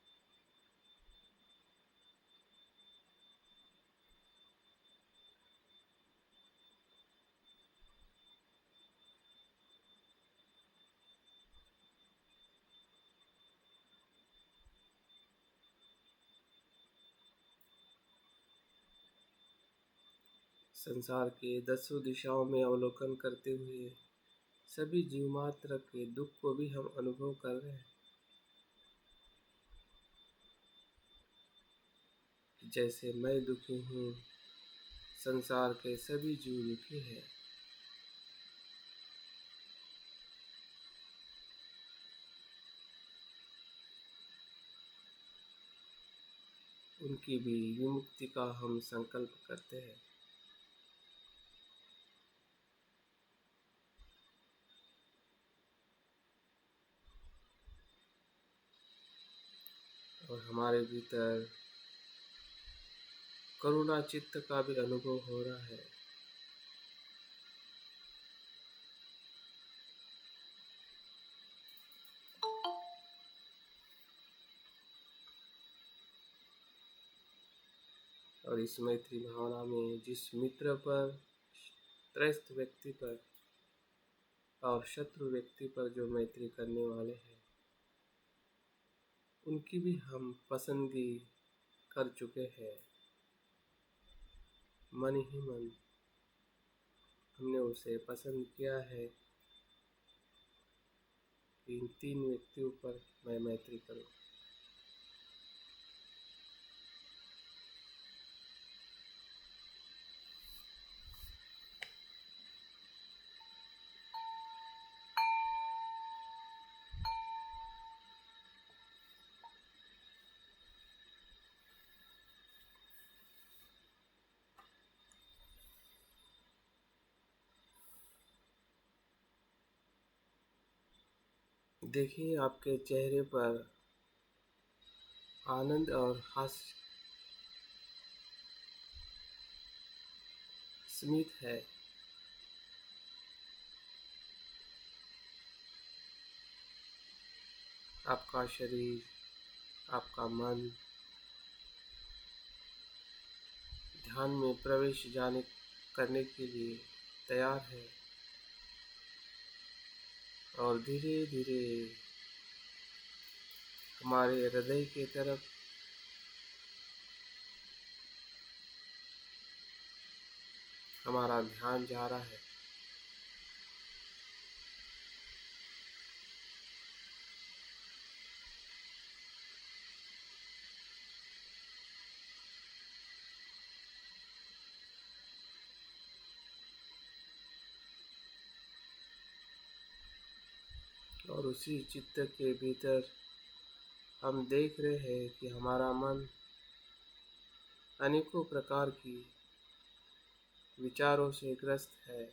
संसार के दसों दिशाओं में अवलोकन करते हुए सभी जीव मात्र के दुख को भी हम अनुभव कर रहे हैं। जैसे मैं दुखी हूँ, संसार के सभी जीव दुखी हैं। उनकी भी विमुक्ति का हम संकल्प करते हैं। और हमारे भीतर करुणा चित्त का भी अनुभव हो रहा है। और इस मैत्री भावना में जिस मित्र पर, त्रस्त व्यक्ति पर और शत्रु व्यक्ति पर जो मैत्री करने वाले हैं, उनकी भी हम पसंदगी कर चुके हैं। मन ही मन हमने उसे पसंद किया है कि इन तीन व्यक्तियों पर मैं मैत्री करूं। देखिए आपके चेहरे पर आनंद और हास्य स्मित है। आपका शरीर, आपका मन ध्यान में प्रवेश जाने करने के लिए तैयार है। और धीरे धीरे हमारे हृदय की तरफ हमारा ध्यान जा रहा है। और उसी चित्त के भीतर हम देख रहे हैं कि हमारा मन अनेकों प्रकार की विचारों से ग्रस्त है।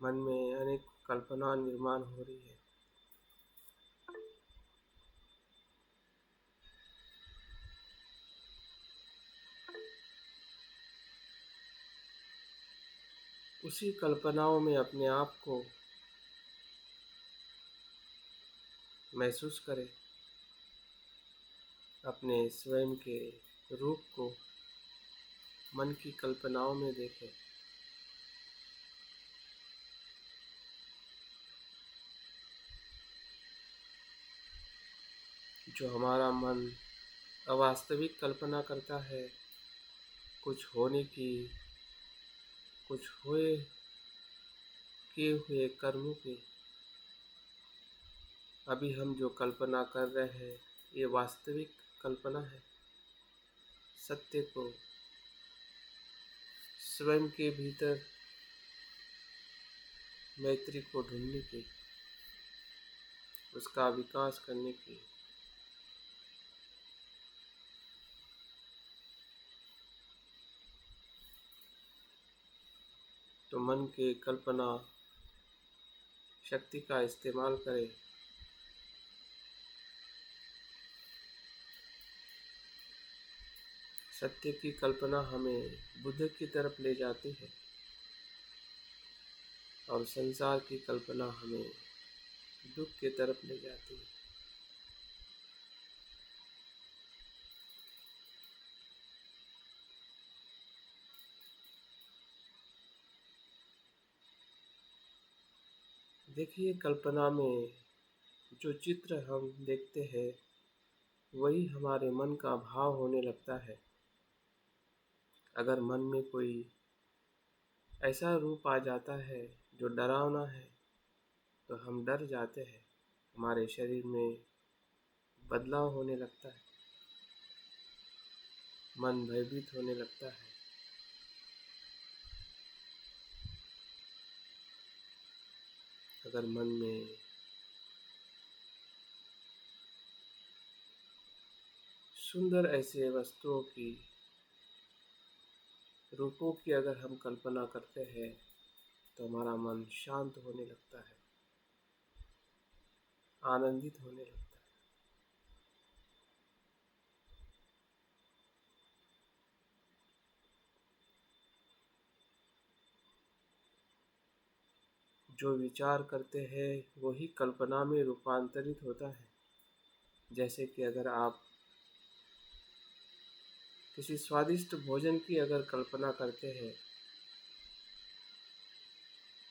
मन में अनेक कल्पना निर्माण हो रही है। उसी कल्पनाओं में अपने आप को महसूस करें, अपने स्वयं के रूप को मन की कल्पनाओं में देखें। जो हमारा मन अवास्तविक कल्पना करता है कुछ होने की, कुछ हुए किए हुए कर्मों की, अभी हम जो कल्पना कर रहे हैं ये वास्तविक कल्पना है। सत्य को स्वयं के भीतर मैत्री को ढूंढने की, उसका विकास करने की। तो मन के कल्पना शक्ति का इस्तेमाल करें। सत्य की कल्पना हमें बुद्ध की तरफ ले जाती है और संसार की कल्पना हमें दुख की तरफ ले जाती है। देखिए, कल्पना में जो चित्र हम देखते हैं वही हमारे मन का भाव होने लगता है। अगर मन में कोई ऐसा रूप आ जाता है जो डरावना है तो हम डर जाते हैं, हमारे शरीर में बदलाव होने लगता है, मन भयभीत होने लगता है। अगर मन में सुंदर ऐसे वस्तुओं की, रूपों की अगर हम कल्पना करते हैं तो हमारा मन शांत होने लगता है, आनंदित होने लगता है। जो विचार करते हैं वही कल्पना में रूपांतरित होता है। जैसे कि अगर आप किसी स्वादिष्ट भोजन की अगर कल्पना करते हैं,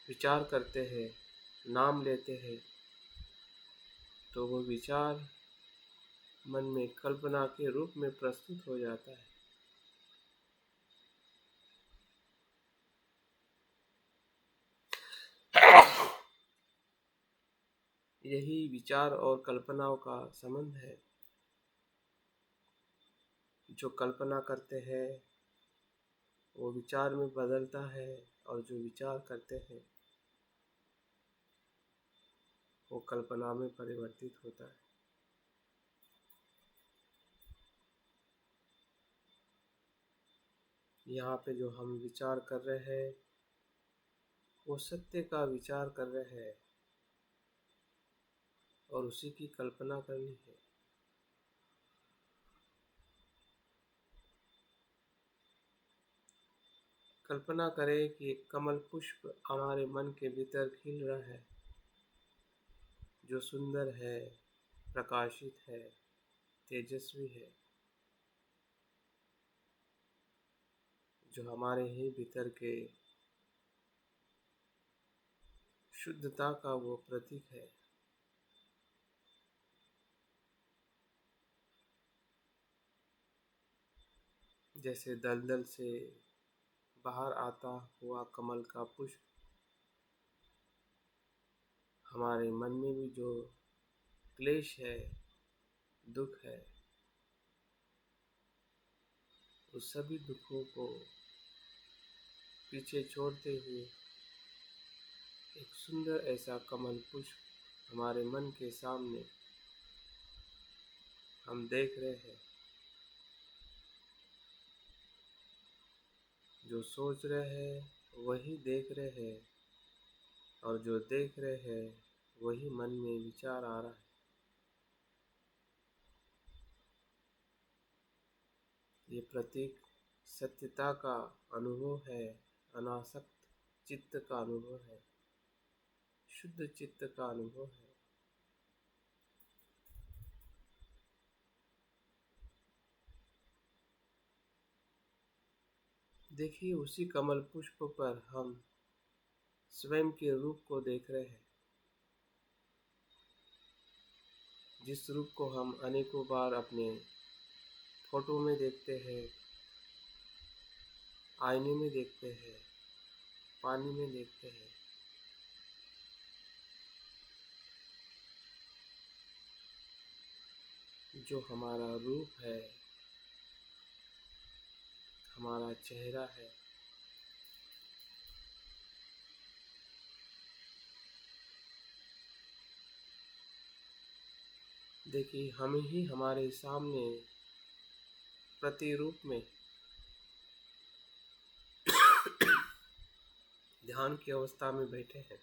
विचार करते हैं, नाम लेते हैं, तो वो विचार मन में कल्पना के रूप में प्रस्तुत हो जाता है। यही विचार और कल्पनाओं का संबंध है। जो कल्पना करते हैं वो विचार में बदलता है और जो विचार करते हैं वो कल्पना में परिवर्तित होता है। यहाँ पे जो हम विचार कर रहे हैं वो सत्य का विचार कर रहे हैं और उसी की कल्पना करनी है। कल्पना करें कि एक कमल पुष्प हमारे मन के भीतर खिल रहा है, जो सुंदर है, प्रकाशित है, तेजस्वी है, जो हमारे ही भीतर के शुद्धता का वो प्रतीक है। जैसे दलदल से बाहर आता हुआ कमल का पुष्प, हमारे मन में भी जो क्लेश है, दुख है, उस सभी दुखों को पीछे छोड़ते हुए एक सुंदर ऐसा कमल पुष्प हमारे मन के सामने हम देख रहे हैं। जो सोच रहे हैं वही देख रहे हैं और जो देख रहे हैं वही मन में विचार आ रहा है। ये प्रतीक सत्यता का अनुभव है, अनासक्त चित्त का अनुभव है, शुद्ध चित्त का अनुभव है। देखिए, उसी कमल पुष्प पर हम स्वयं के रूप को देख रहे हैं, जिस रूप को हम अनेकों बार अपने फोटो में देखते हैं, आईने में देखते हैं, पानी में देखते हैं। जो हमारा रूप है, हमारा चेहरा है, देखिए हम ही हमारे सामने प्रतिरूप में ध्यान की अवस्था में बैठे हैं।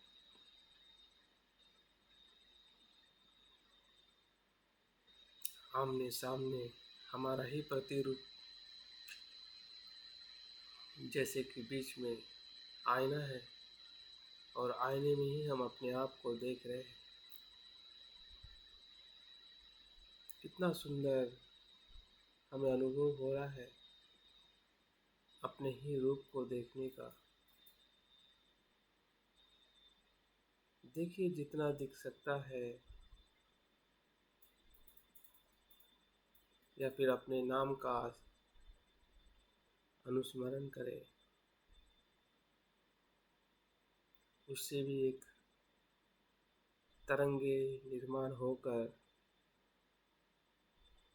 आमने सामने हमारा ही प्रतिरूप, जैसे कि बीच में आईना है और आईने में ही हम अपने आप को देख रहे हैं। कितना सुंदर हमें अनुभव हो रहा है अपने ही रूप को देखने का। देखिए, जितना दिख सकता है या फिर अपने नाम का अनुस्मरण करें, उससे भी एक तरंगे निर्माण होकर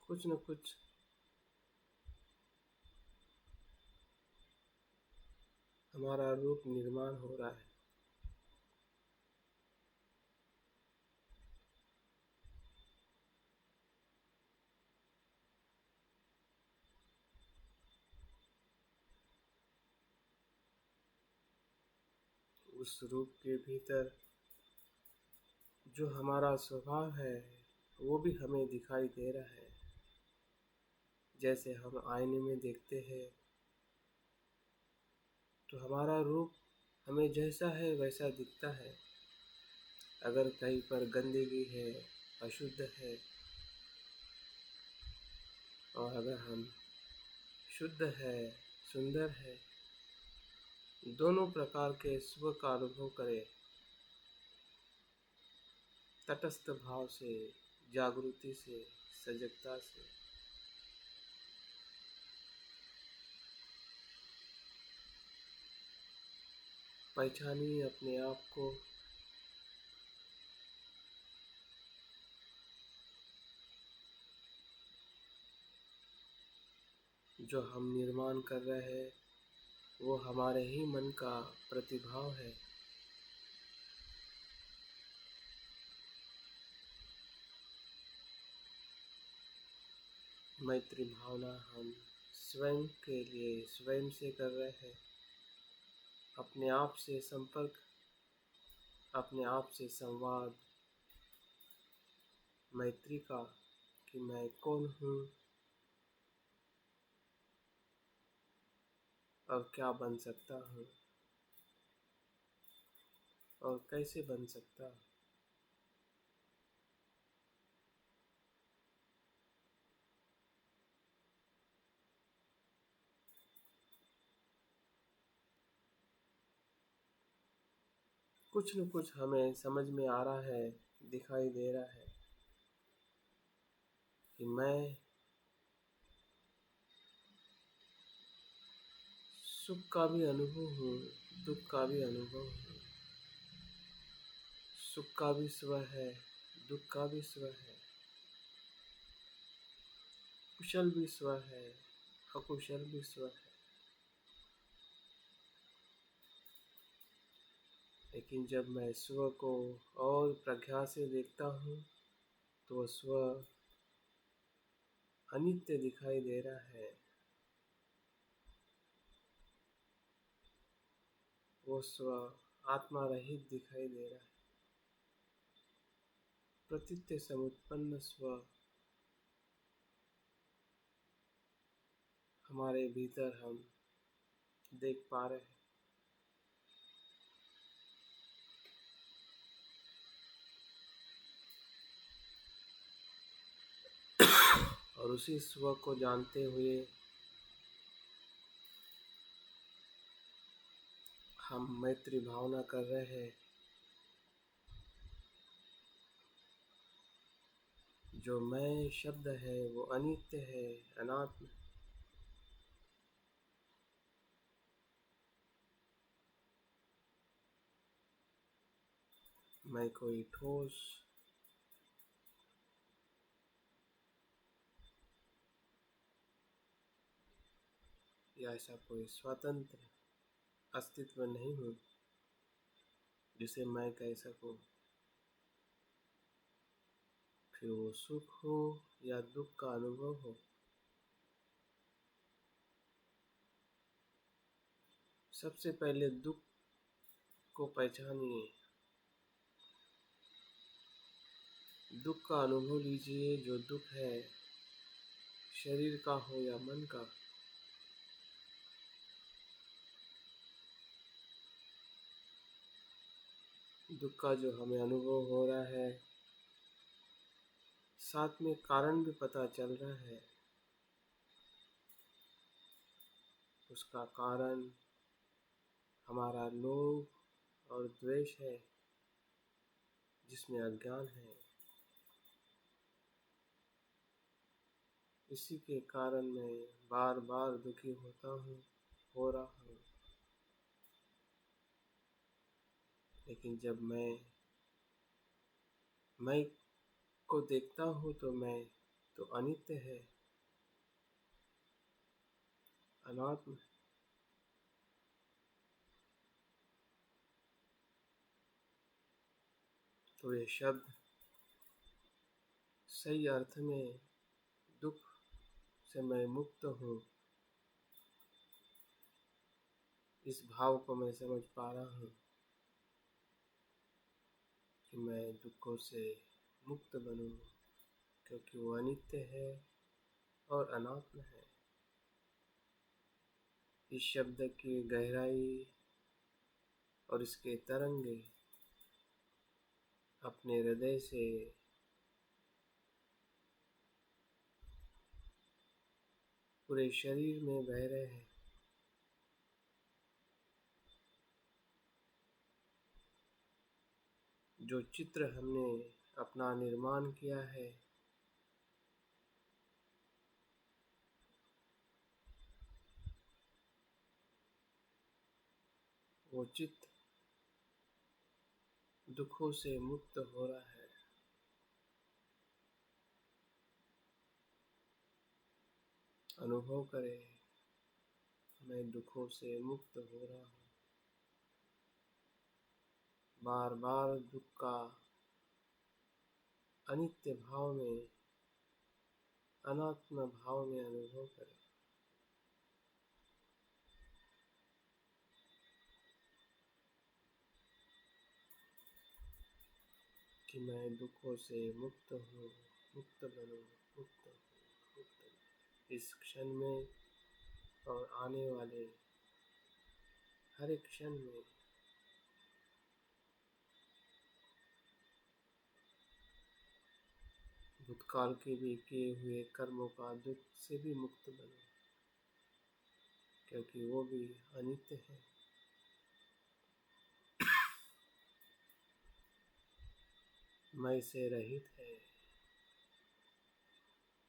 कुछ न कुछ हमारा रूप निर्माण हो रहा है। उस रूप के भीतर जो हमारा स्वभाव है वो भी हमें दिखाई दे रहा है। जैसे हम आईने में देखते हैं तो हमारा रूप हमें जैसा है वैसा दिखता है। अगर कहीं पर गंदगी है, अशुद्ध है, और अगर हम शुद्ध है, सुंदर है, दोनों प्रकार के स्व का अनुभव करें, तटस्थ भाव से, जागृति से, सजगता से। पहचानिए अपने आप को, जो हम निर्माण कर रहे हैं वो हमारे ही मन का प्रतिभाव है। मैत्री भावना हम स्वयं के लिए स्वयं से कर रहे हैं। अपने आप से संपर्क, अपने आप से संवाद, मैत्री का, कि मैं कौन हूँ और क्या बन सकता हूँ और कैसे बन सकता हूँ। कुछ न कुछ हमें समझ में आ रहा है, दिखाई दे रहा है कि मैं सुख का भी अनुभव हूँ, दुख का भी अनुभव हूँ। सुख का भी स्व है, दुख का भी स्व है, कुशल भी स्व है, अकुशल भी स्व है। लेकिन जब मैं स्व को और प्रज्ञा से देखता हूँ तो स्व अनित्य दिखाई दे रहा है। वो स्व आत्मा रहित दिखाई दे रहा है। प्रतीत्य समुत्पन्न स्व हमारे भीतर हम देख पा रहे हैं। और उसी स्व को जानते हुए हम मैत्री भावना कर रहे हैं। जो मैं शब्द है वो अनित्य है, अनात्म। मैं कोई ठोस या ऐसा कोई स्वतंत्र अस्तित्व नहीं हूँ जिसे मैं कह सकूँ। फिर वो सुख हो या दुख का अनुभव हो, सबसे पहले दुख को पहचानिए। दुख का अनुभव लीजिए। जो दुख है शरीर का हो या मन का, दुख का जो हमें अनुभव हो रहा है, साथ में कारण भी पता चल रहा है। उसका कारण हमारा लोभ और द्वेष है, जिसमें अज्ञान है। इसी के कारण मैं बार बार दुखी होता हूँ, हो रहा हूँ। लेकिन जब मैं को देखता हूँ तो मैं तो अनित्य है, अनात्म। तो ये शब्द सही अर्थ में दुख से मैं मुक्त हूँ, इस भाव को मैं समझ पा रहा हूँ कि मैं दुखों से मुक्त बनूँ, क्योंकि वो अनित्य है और अनात्म है। इस शब्द की गहराई और इसके तरंगे अपने हृदय से पूरे शरीर में बह रहे हैं। जो चित्र हमने अपना निर्माण किया है, वो चित्त दुखों से मुक्त हो रहा है। अनुभव करें, मैं दुखों से मुक्त हो रहा हूँ। बार बार दुख का अनित्य भाव में, अनात्म भाव में अनुभव करें कि मैं दुखों से मुक्त हूँ, मुक्त बनूँ, मुक्त हूँ, मुक्त हूँ। इस क्षण में और आने वाले हर एक क्षण में भूतकाल के भी किए हुए कर्मों का दुख से भी मुक्त बनूँ, क्योंकि वो भी अनित्य है। मैं से रहित है,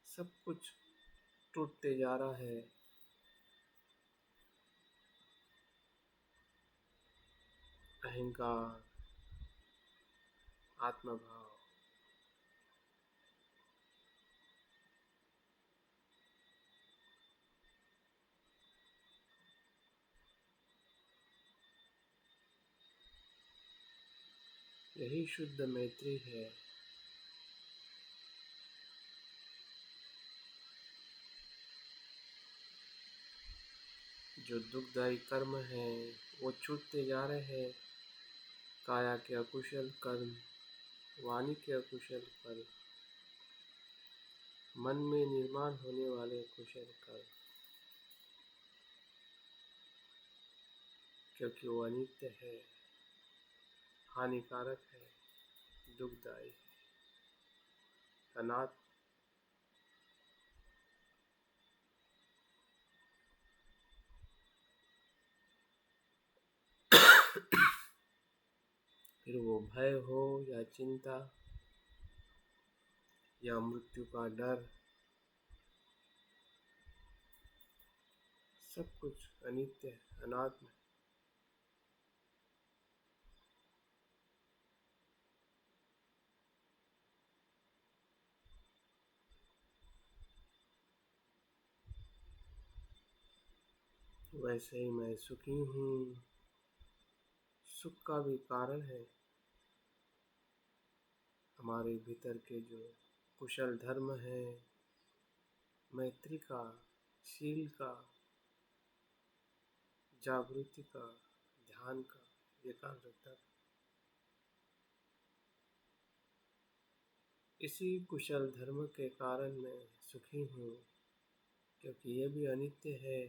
सब कुछ टूटते जा रहा है। अहंकार, आत्मभाव, यही शुद्ध मैत्री है। जो दुखदायी कर्म है वो छूटते जा रहे हैं। काया के अकुशल कर्म, वाणी के अकुशल कर्म, मन में निर्माण होने वाले कुशल कर्म, क्योंकि वो अनित्य है, हानिकारक है, दुखदायी है, अनाथ। फिर वो भय हो या चिंता या मृत्यु का डर, सब कुछ अनित्य, अनात्म। वैसे ही मैं सुखी हूँ। सुख का भी कारण है हमारे भीतर के जो कुशल धर्म है, मैत्री का, शील का, जागृति का, ध्यान का, एकाग्रता का। इसी कुशल धर्म के कारण मैं सुखी हूँ। क्योंकि ये भी अनित्य है।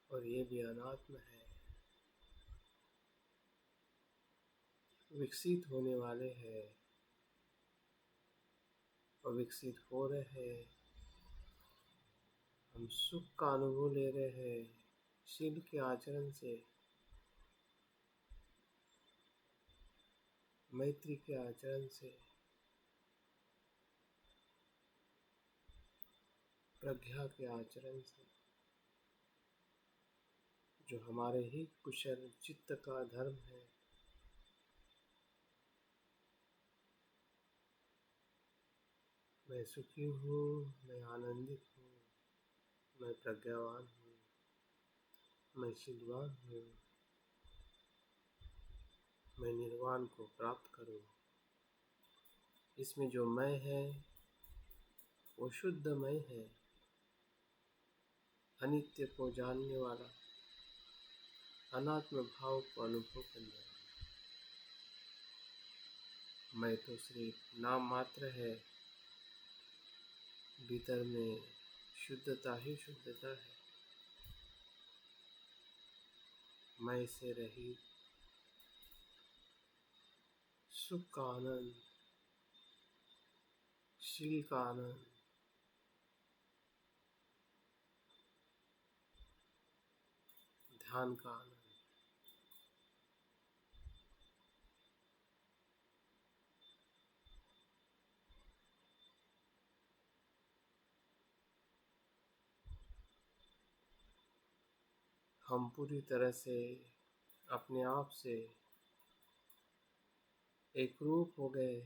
और ये भी अनात्म है, विकसित होने वाले हैं और विकसित हो रहे हैं। हम सुख का अनुभव ले रहे हैं शील के आचरण से, मैत्री के आचरण से, प्रज्ञा के आचरण से, जो हमारे ही कुशल चित्त का धर्म है। मैं सुखी हूँ, मैं आनंदित हूँ, मैं प्रज्ञावान हूँ, मैं शीलवान हूँ, मैं निर्वाण को प्राप्त करूँ। इसमें जो मैं है वो शुद्ध मैं है, अनित्य को जानने वाला, अनात्म भाव को अनुभव करने वाला। मैं तो सिर्फ नाम मात्र है, भीतर में शुद्धता ही शुद्धता है। मैं से रहित सुख का आनंद, शील का आनंद, ध्यान का आनंद। हम पूरी तरह से अपने आप से एक रूप हो गए।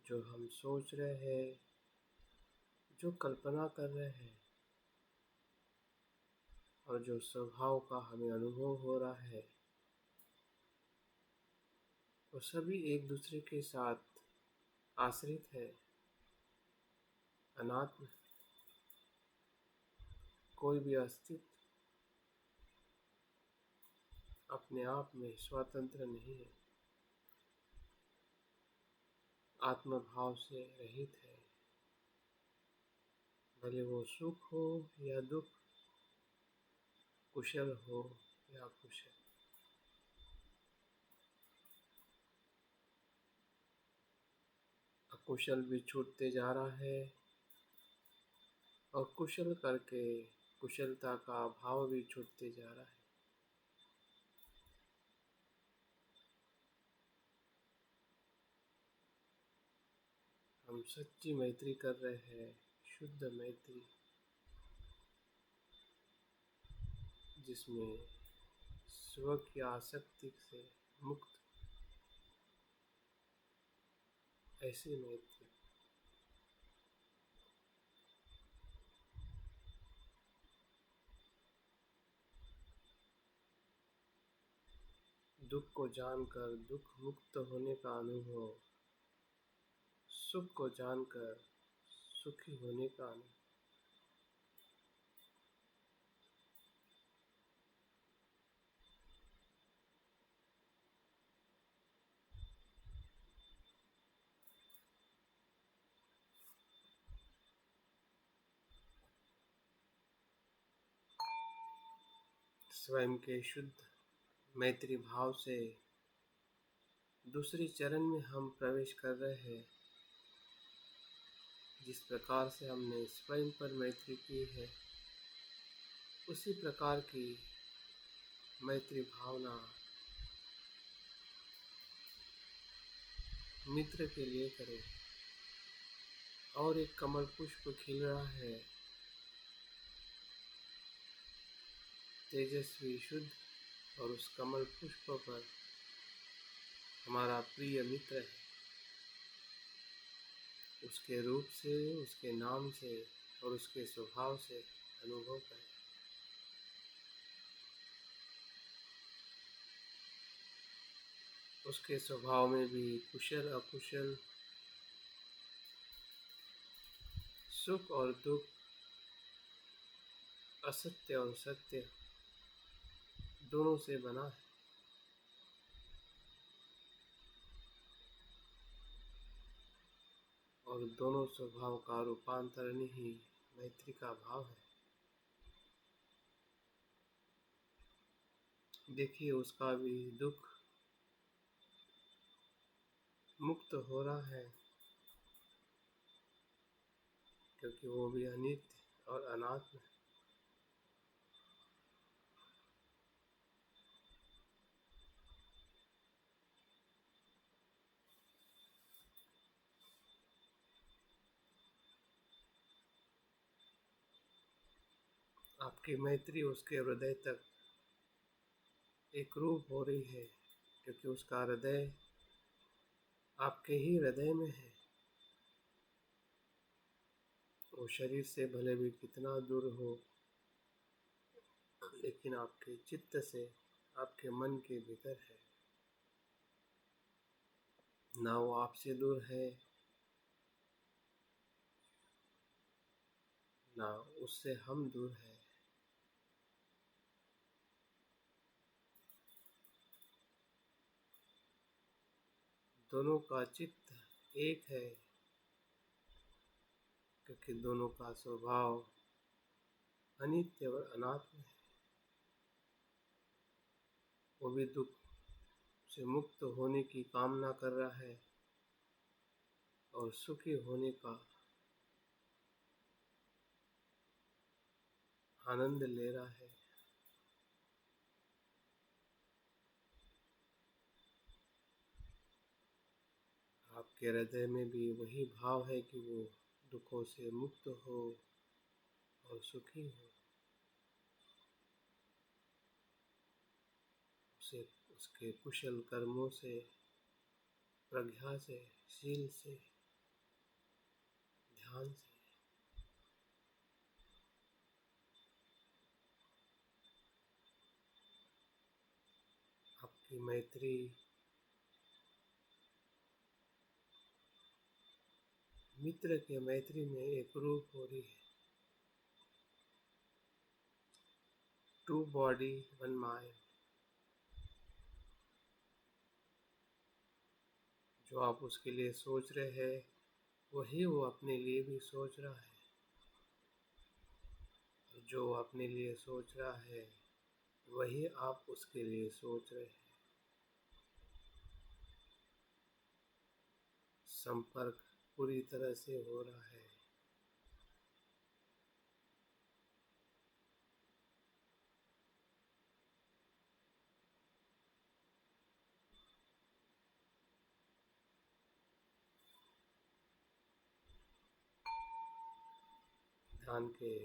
जो हम सोच रहे हैं, जो कल्पना कर रहे हैं और जो स्वभाव का हमें अनुभव हो रहा है, वो सभी एक दूसरे के साथ आश्रित है, अनात्म। कोई भी अस्तित्व अपने आप में स्वतंत्र नहीं है, आत्म भाव से रहित है। भले वो सुख हो या दुख, कुशल हो या अकुशल। अकुशल भी छूटते जा रहा है और कुशल करके कुशलता का भाव भी छूटते जा रहा है। हम सच्ची मैत्री कर रहे हैं, शुद्ध मैत्री, जिसमें स्व की आसक्ति से मुक्त, ऐसी मैत्री। दुख को जानकर दुख मुक्त होने का अनुभव, सुख को जानकर सुखी होने का अनुभव। स्वयं के शुद्ध मैत्री भाव से दूसरे चरण में हम प्रवेश कर रहे हैं। जिस प्रकार से हमने स्वयं पर मैत्री की है, उसी प्रकार की मैत्री भावना मित्र के लिए करें। और एक कमल पुष्प खिल रहा है, तेजस्वी, शुद्ध, और उस कमल पुष्प पर हमारा प्रिय मित्र है। उसके रूप से, उसके नाम से और उसके स्वभाव से अनुभव करें। उसके स्वभाव में भी कुशल अकुशल, सुख और दुख, असत्य और सत्य दोनों से बना है। और दोनों स्वभाव का रूपांतरण ही मैत्री का भाव है। देखिए, उसका भी दुख मुक्त हो रहा है, क्योंकि वो भी अनित्य और अनात्म है। आपकी मैत्री उसके हृदय तक एकरूप हो रही है, क्योंकि उसका हृदय आपके ही हृदय में है। वो शरीर से भले भी कितना दूर हो, लेकिन आपके चित्त से, आपके मन के भीतर है। ना वो आपसे दूर है, ना उससे हम दूर है। दोनों का चित्त एक है, क्योंकि दोनों का स्वभाव अनित्य और अनात्म है। वो भी दुख से मुक्त होने की कामना कर रहा है और सुखी होने का आनंद ले रहा है। आपके हृदय में भी वही भाव है कि वो दुखों से मुक्त हो और सुखी हो। उसे उसके कुशल कर्मों से, प्रज्ञा से, शील से, ध्यान से आपकी मैत्री मित्र के मैत्री में एक रूप हो रही है। To body one mind. जो आप उसके लिए सोच रहे हैं, वही वो अपने लिए भी सोच रहा है। जो अपने लिए सोच रहा है, वही आप उसके लिए सोच रहे हैं। संपर्क पूरी तरह से हो रहा है। ध्यान के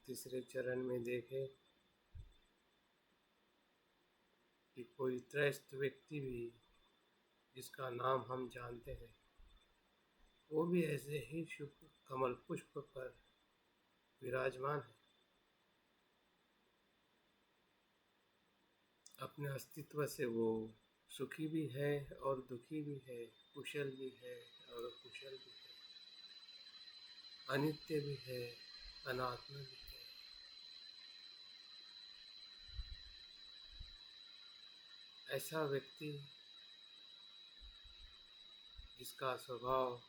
तीसरे चरण में देखें कि कोई त्रस्त व्यक्ति भी, जिसका नाम हम जानते हैं, वो भी ऐसे ही शुभ कमल पुष्प पर विराजमान है। अपने अस्तित्व से वो सुखी भी है और दुखी भी है, कुशल भी है और अकुशल भी है, अनित्य भी है, अनात्म भी है। ऐसा व्यक्ति जिसका स्वभाव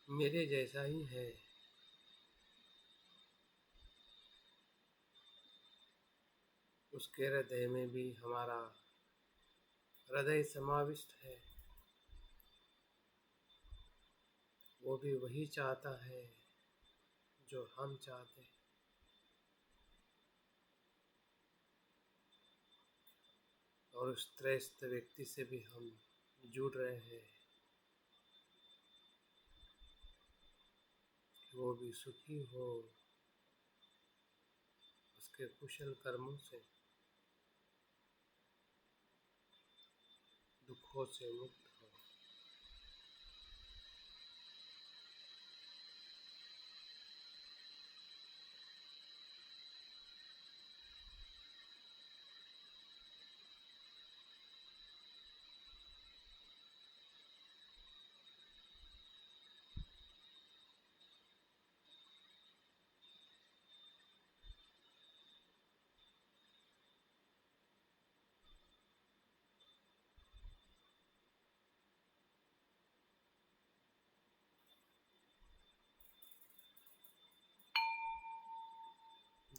मेरे जैसा ही है, उसके हृदय में भी हमारा हृदय समाविष्ट है। वो भी वही चाहता है जो हम चाहते हैं, और उस त्रस्त व्यक्ति से भी हम जुड़ रहे हैं कि वो भी सुखी हो, उसके कुशल कर्मों से दुखों से मुक्त हो।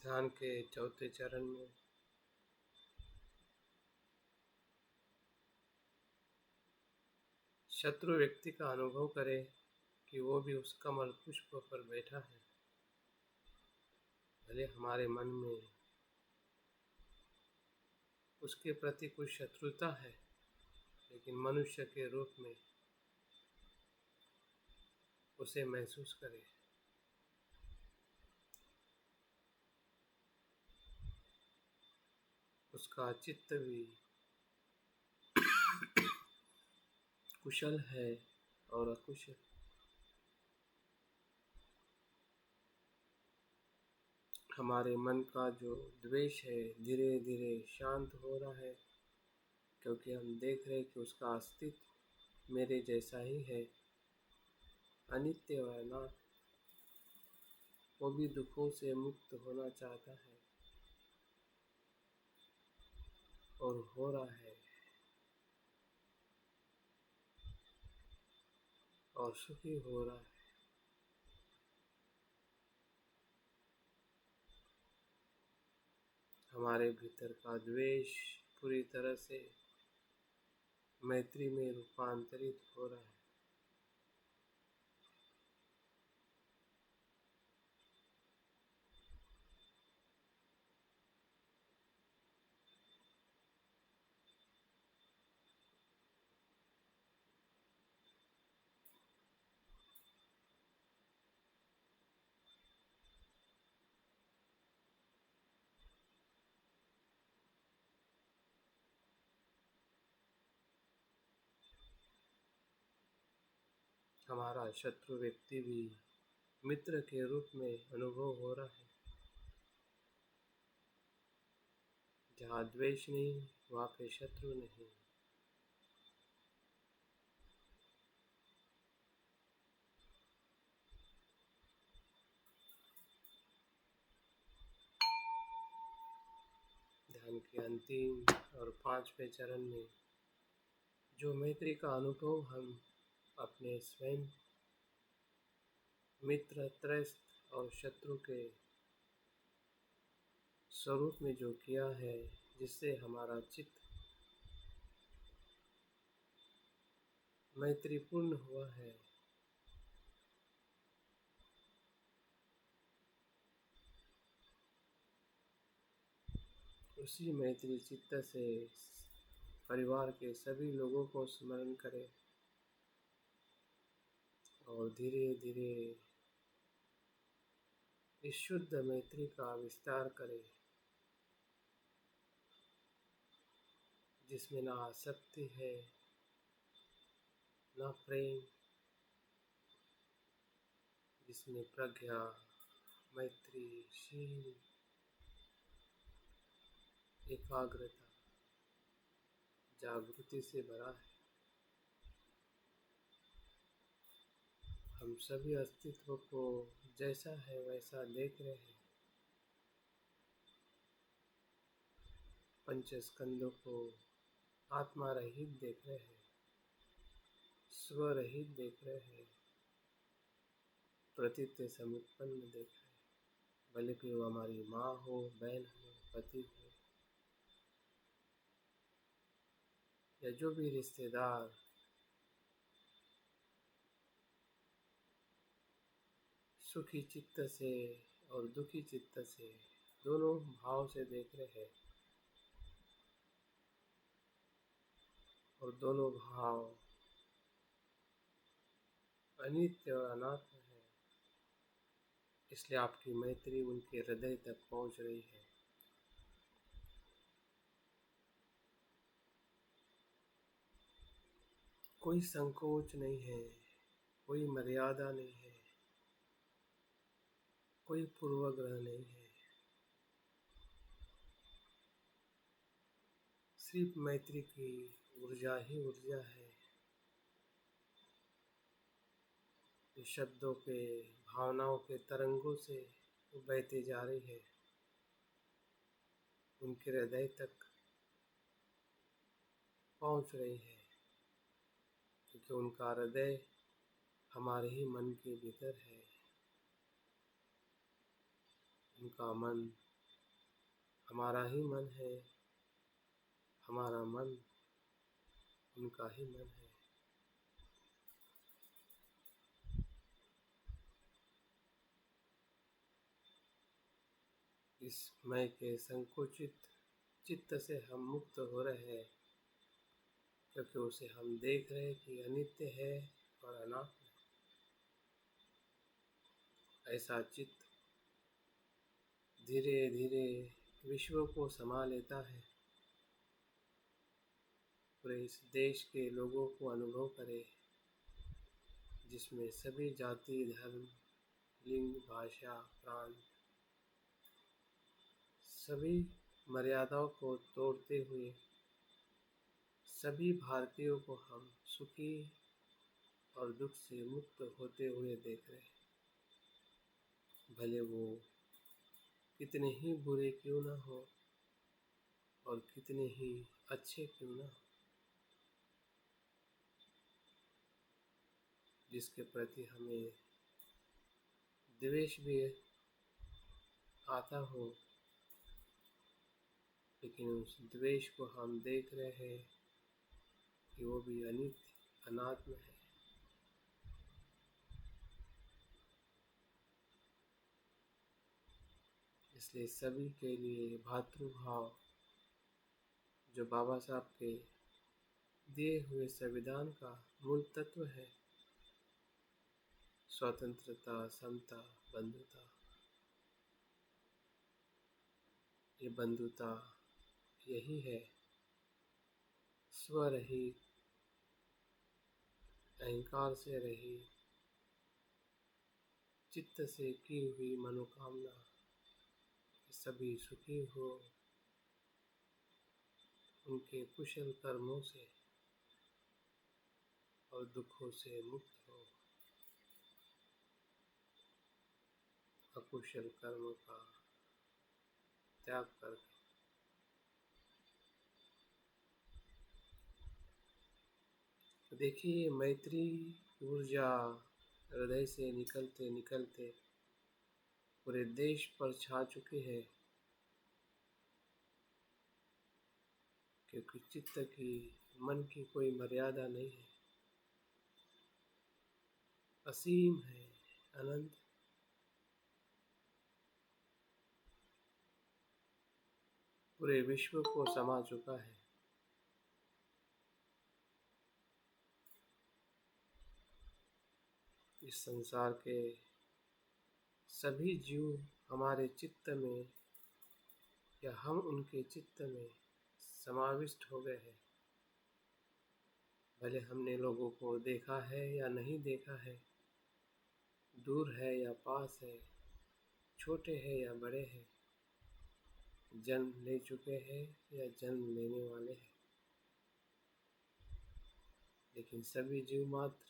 ध्यान के चौथे चरण में शत्रु व्यक्ति का अनुभव करें कि वो भी उस कमल पुष्प पर बैठा है। भले हमारे मन में उसके प्रति कुछ शत्रुता है, लेकिन मनुष्य के रूप में उसे महसूस करें। उसका चित्त भी कुशल है और अकुशल। हमारे मन का जो द्वेष है धीरे धीरे शांत हो रहा है, क्योंकि हम देख रहे हैं कि उसका अस्तित्व मेरे जैसा ही है, अनित्य और अनाथ। वो भी दुखों से मुक्त होना चाहता है और हो रहा है, और सुखी हो रहा है। हमारे भीतर का द्वेष पूरी तरह से मैत्री में रूपांतरित हो रहा है। हमारा शत्रु व्यक्ति भी मित्र के रूप में अनुभव हो रहा है। जहाँ द्वेष नहीं, वहाँ पे शत्रु नहीं। ध्यान के अंतिम और 5वें चरण में जो मैत्री का अनुभव हम अपने स्वयं मित्र, त्रस्त और शत्रु के स्वरूप में जो किया है, जिससे हमारा चित्त मैत्रीपूर्ण हुआ है, उसी मैत्री चित्त से परिवार के सभी लोगों को स्मरण करें और धीरे धीरे इस शुद्ध मैत्री का विस्तार करें, जिसमें ना आसक्ति है, ना प्रेम, जिसमें प्रज्ञा, मैत्री, शील, एकाग्रता, जागृति से भरा है। हम सभी अस्तित्व को जैसा है वैसा देख रहे हैं। पंच स्कंदों को आत्मा रहित देख रहे हैं, स्व रहित देख रहे हैं, प्रतीत समुत्पन्न देख रहे हैं। भले कि वो हमारी माँ हो, बहन हो, पति हो, या जो भी रिश्तेदार सुखी चित्त से और दुखी चित्त से दोनों भाव से देख रहे हैं, और दोनों भाव अनित्य और अनात्म है, इसलिए आपकी मैत्री उनके हृदय तक पहुंच रही है। कोई संकोच नहीं है, कोई मर्यादा नहीं है, कोई पूर्वग्रह नहीं है। सिर्फ मैत्री की ऊर्जा ही ऊर्जा है, जो शब्दों के, भावनाओं के तरंगों से बहते जा रही है, उनके हृदय तक पहुंच रही है, क्योंकि उनका हृदय हमारे ही मन के भीतर है। उनका मन हमारा ही मन है, हमारा मन उनका ही मन है। इस मैं के संकुचित चित्त से हम मुक्त हो रहे हैं, क्योंकि उसे हम देख रहे हैं कि अनित्य है और अनात्म है। ऐसा चित्त धीरे धीरे विश्व को समा लेता है। पूरे इस देश के लोगों को अनुभव करे, जिसमें सभी जाति, धर्म, लिंग, भाषा, प्रांत, सभी मर्यादाओं को तोड़ते हुए सभी भारतीयों को हम सुखी और दुख से मुक्त होते हुए देख रहे हैं। भले वो कितने ही बुरे क्यों ना हो और कितने ही अच्छे क्यों ना हो, जिसके प्रति हमें द्वेष भी आता हो, लेकिन उस द्वेष को हम देख रहे हैं कि वो भी अनित्य, अनात्म है। इसलिए सभी के लिए भातृभाव, जो बाबा साहब के दिए हुए संविधान का मूल तत्व है, स्वतंत्रता, समता, बंधुता, ये बंधुता यही है, स्वरहित, अहंकार से रहित, चित्त से की हुई मनोकामना कि सभी सुखी हो, उनके कुशल कर्मों से और दुखों से मुक्त हो, अकुशल कर्मों का त्याग करके। देखिए, मैत्री ऊर्जा हृदय से निकलते निकलते पूरे देश पर छा चुकी है, क्योंकि चित्त की, मन की कोई मर्यादा नहीं है, असीम है, अनंत। पूरे विश्व को समा चुका है। इस संसार के सभी जीव हमारे चित्त में या हम उनके चित्त में समाविष्ट हो गए हैं। भले हमने लोगों को देखा है या नहीं देखा है, दूर है या पास है, छोटे हैं या बड़े हैं, जन्म ले चुके हैं या जन्म लेने वाले हैं, लेकिन सभी जीव मात्र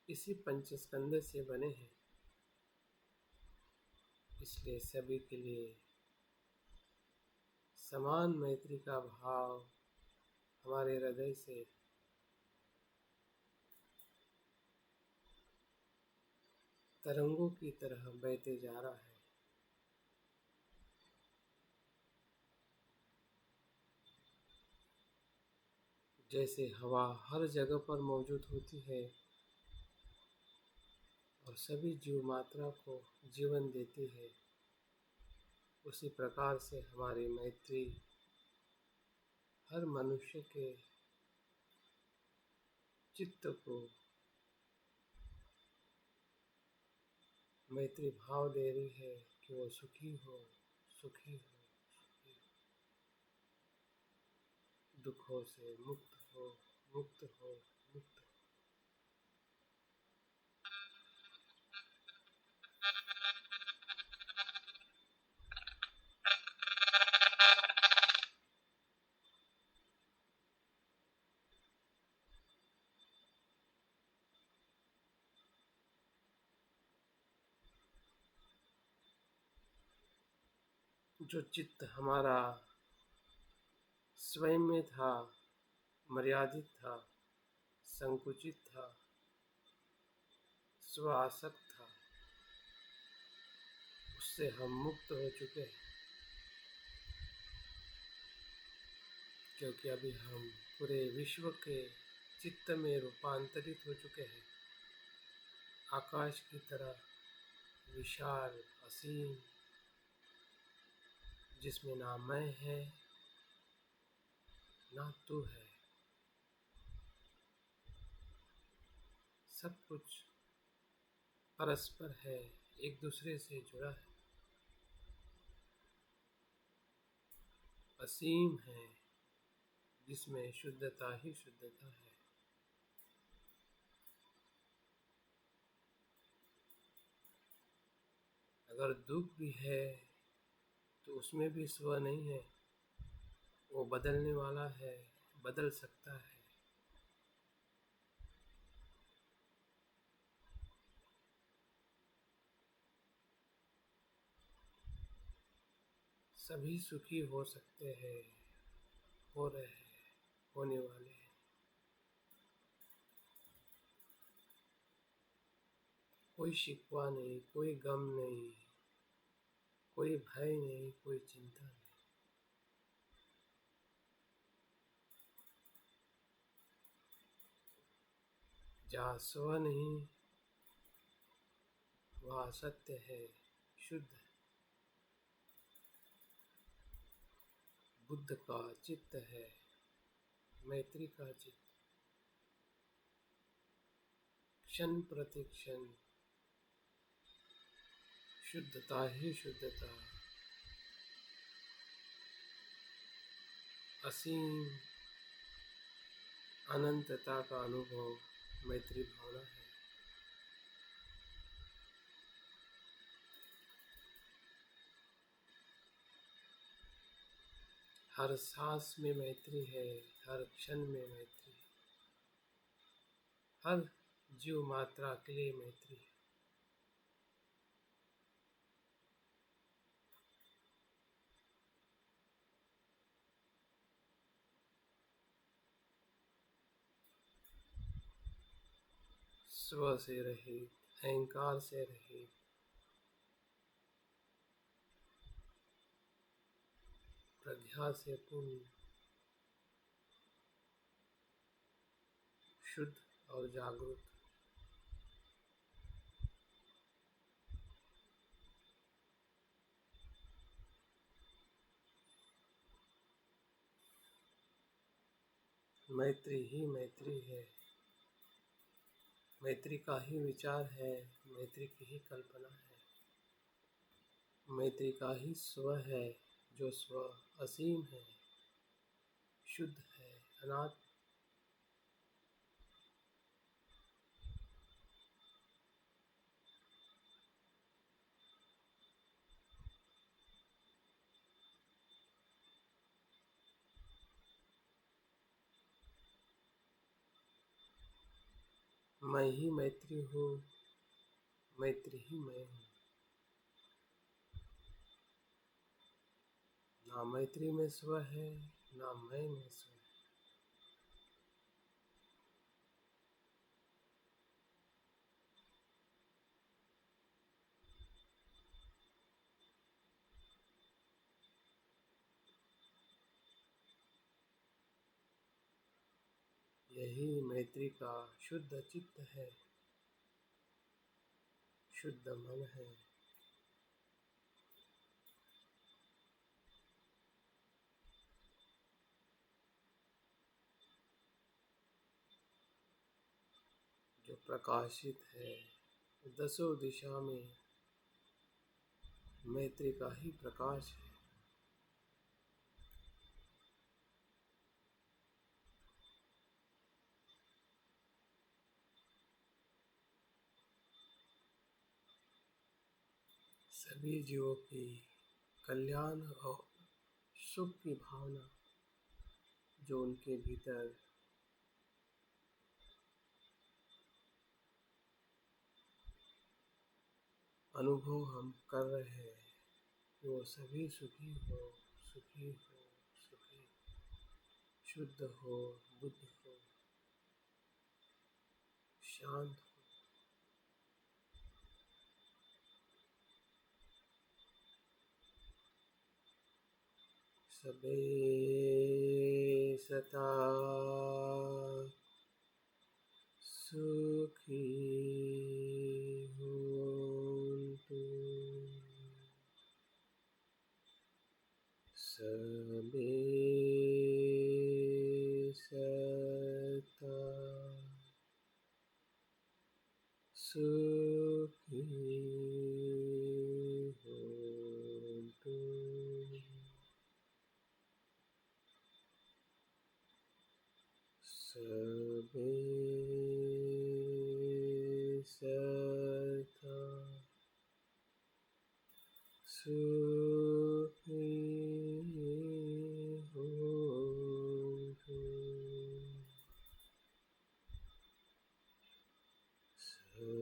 इसी पंचस्कंध से बने हैं। इसलिए सभी के लिए समान मैत्री का भाव हमारे हृदय से तरंगों की तरह बहते जा रहा है। जैसे हवा हर जगह पर मौजूद होती है और सभी जीव मात्रा को जीवन देती है, उसी प्रकार से हमारी मैत्री हर मनुष्य के चित्त को मैत्री भाव दे रही है कि वो सुखी हो, सुखी हो, सुखी हो, दुखों से मुक्त हो, मुक्त हो, मुक्त हो। जो चित्त हमारा स्वयं में था, मर्यादित था, संकुचित था, स्व आसक्त था, उससे हम मुक्त हो चुके हैं। क्योंकि अभी हम पूरे विश्व के चित्त में रूपांतरित हो चुके हैं, आकाश की तरह विशाल असीम, जिसमें ना मैं है ना तू है, सब कुछ परस्पर है, एक दूसरे से जुड़ा है, असीम है, जिसमें शुद्धता ही शुद्धता है। अगर दुख भी है तो उसमें भी स्व नहीं है, वो बदलने वाला है, बदल सकता है। सभी सुखी हो सकते हैं, हो रहे हैं, होने वाले हैं। कोई शिकवा नहीं, कोई गम नहीं, कोई भय नहीं, कोई चिंता नहीं। जहाँ स्व नहीं वहाँ सत्य है, शुद्ध है। बुद्ध का चित्त है, मैत्री का चित्त, क्षण प्रति क्षण शुद्धता ही शुद्धता, असीम अनंतता का अनुभव मैत्री भावना है। हर सांस में मैत्री है, हर क्षण में मैत्री है, हर जीव मात्रा के लिए मैत्री है। स्व से रहित, अहंकार से रहित, प्रज्ञा से पूर्ण, शुद्ध और जागरूक। मैत्री ही मैत्री है, मैत्री का ही विचार है, मैत्री की ही कल्पना है, मैत्री का ही स्व है, जो स्व असीम है, शुद्ध है, अनात्म। मैं ही मैत्री हूँ, मैत्री ही मैं हूँ। ना मैत्री में स्व है, ना मैं में स्व है। यही मैत्री का शुद्ध चित्त है, शुद्ध मन है। जो प्रकाशित है, दसों दिशा में मैत्री का ही प्रकाश है। सभी जीवों की कल्याण और सुख की भावना जो उनके भीतर अनुभव हम कर रहे हैं, कि वो सभी सुखी हो, सुखी हो, सुखी हो, शुद्ध हो, बुद्ध हो, शांत हो। सबे सता सुखी होन्तु सबे सता सुखी होन्तु सबे सता सुखी होन्तु सबे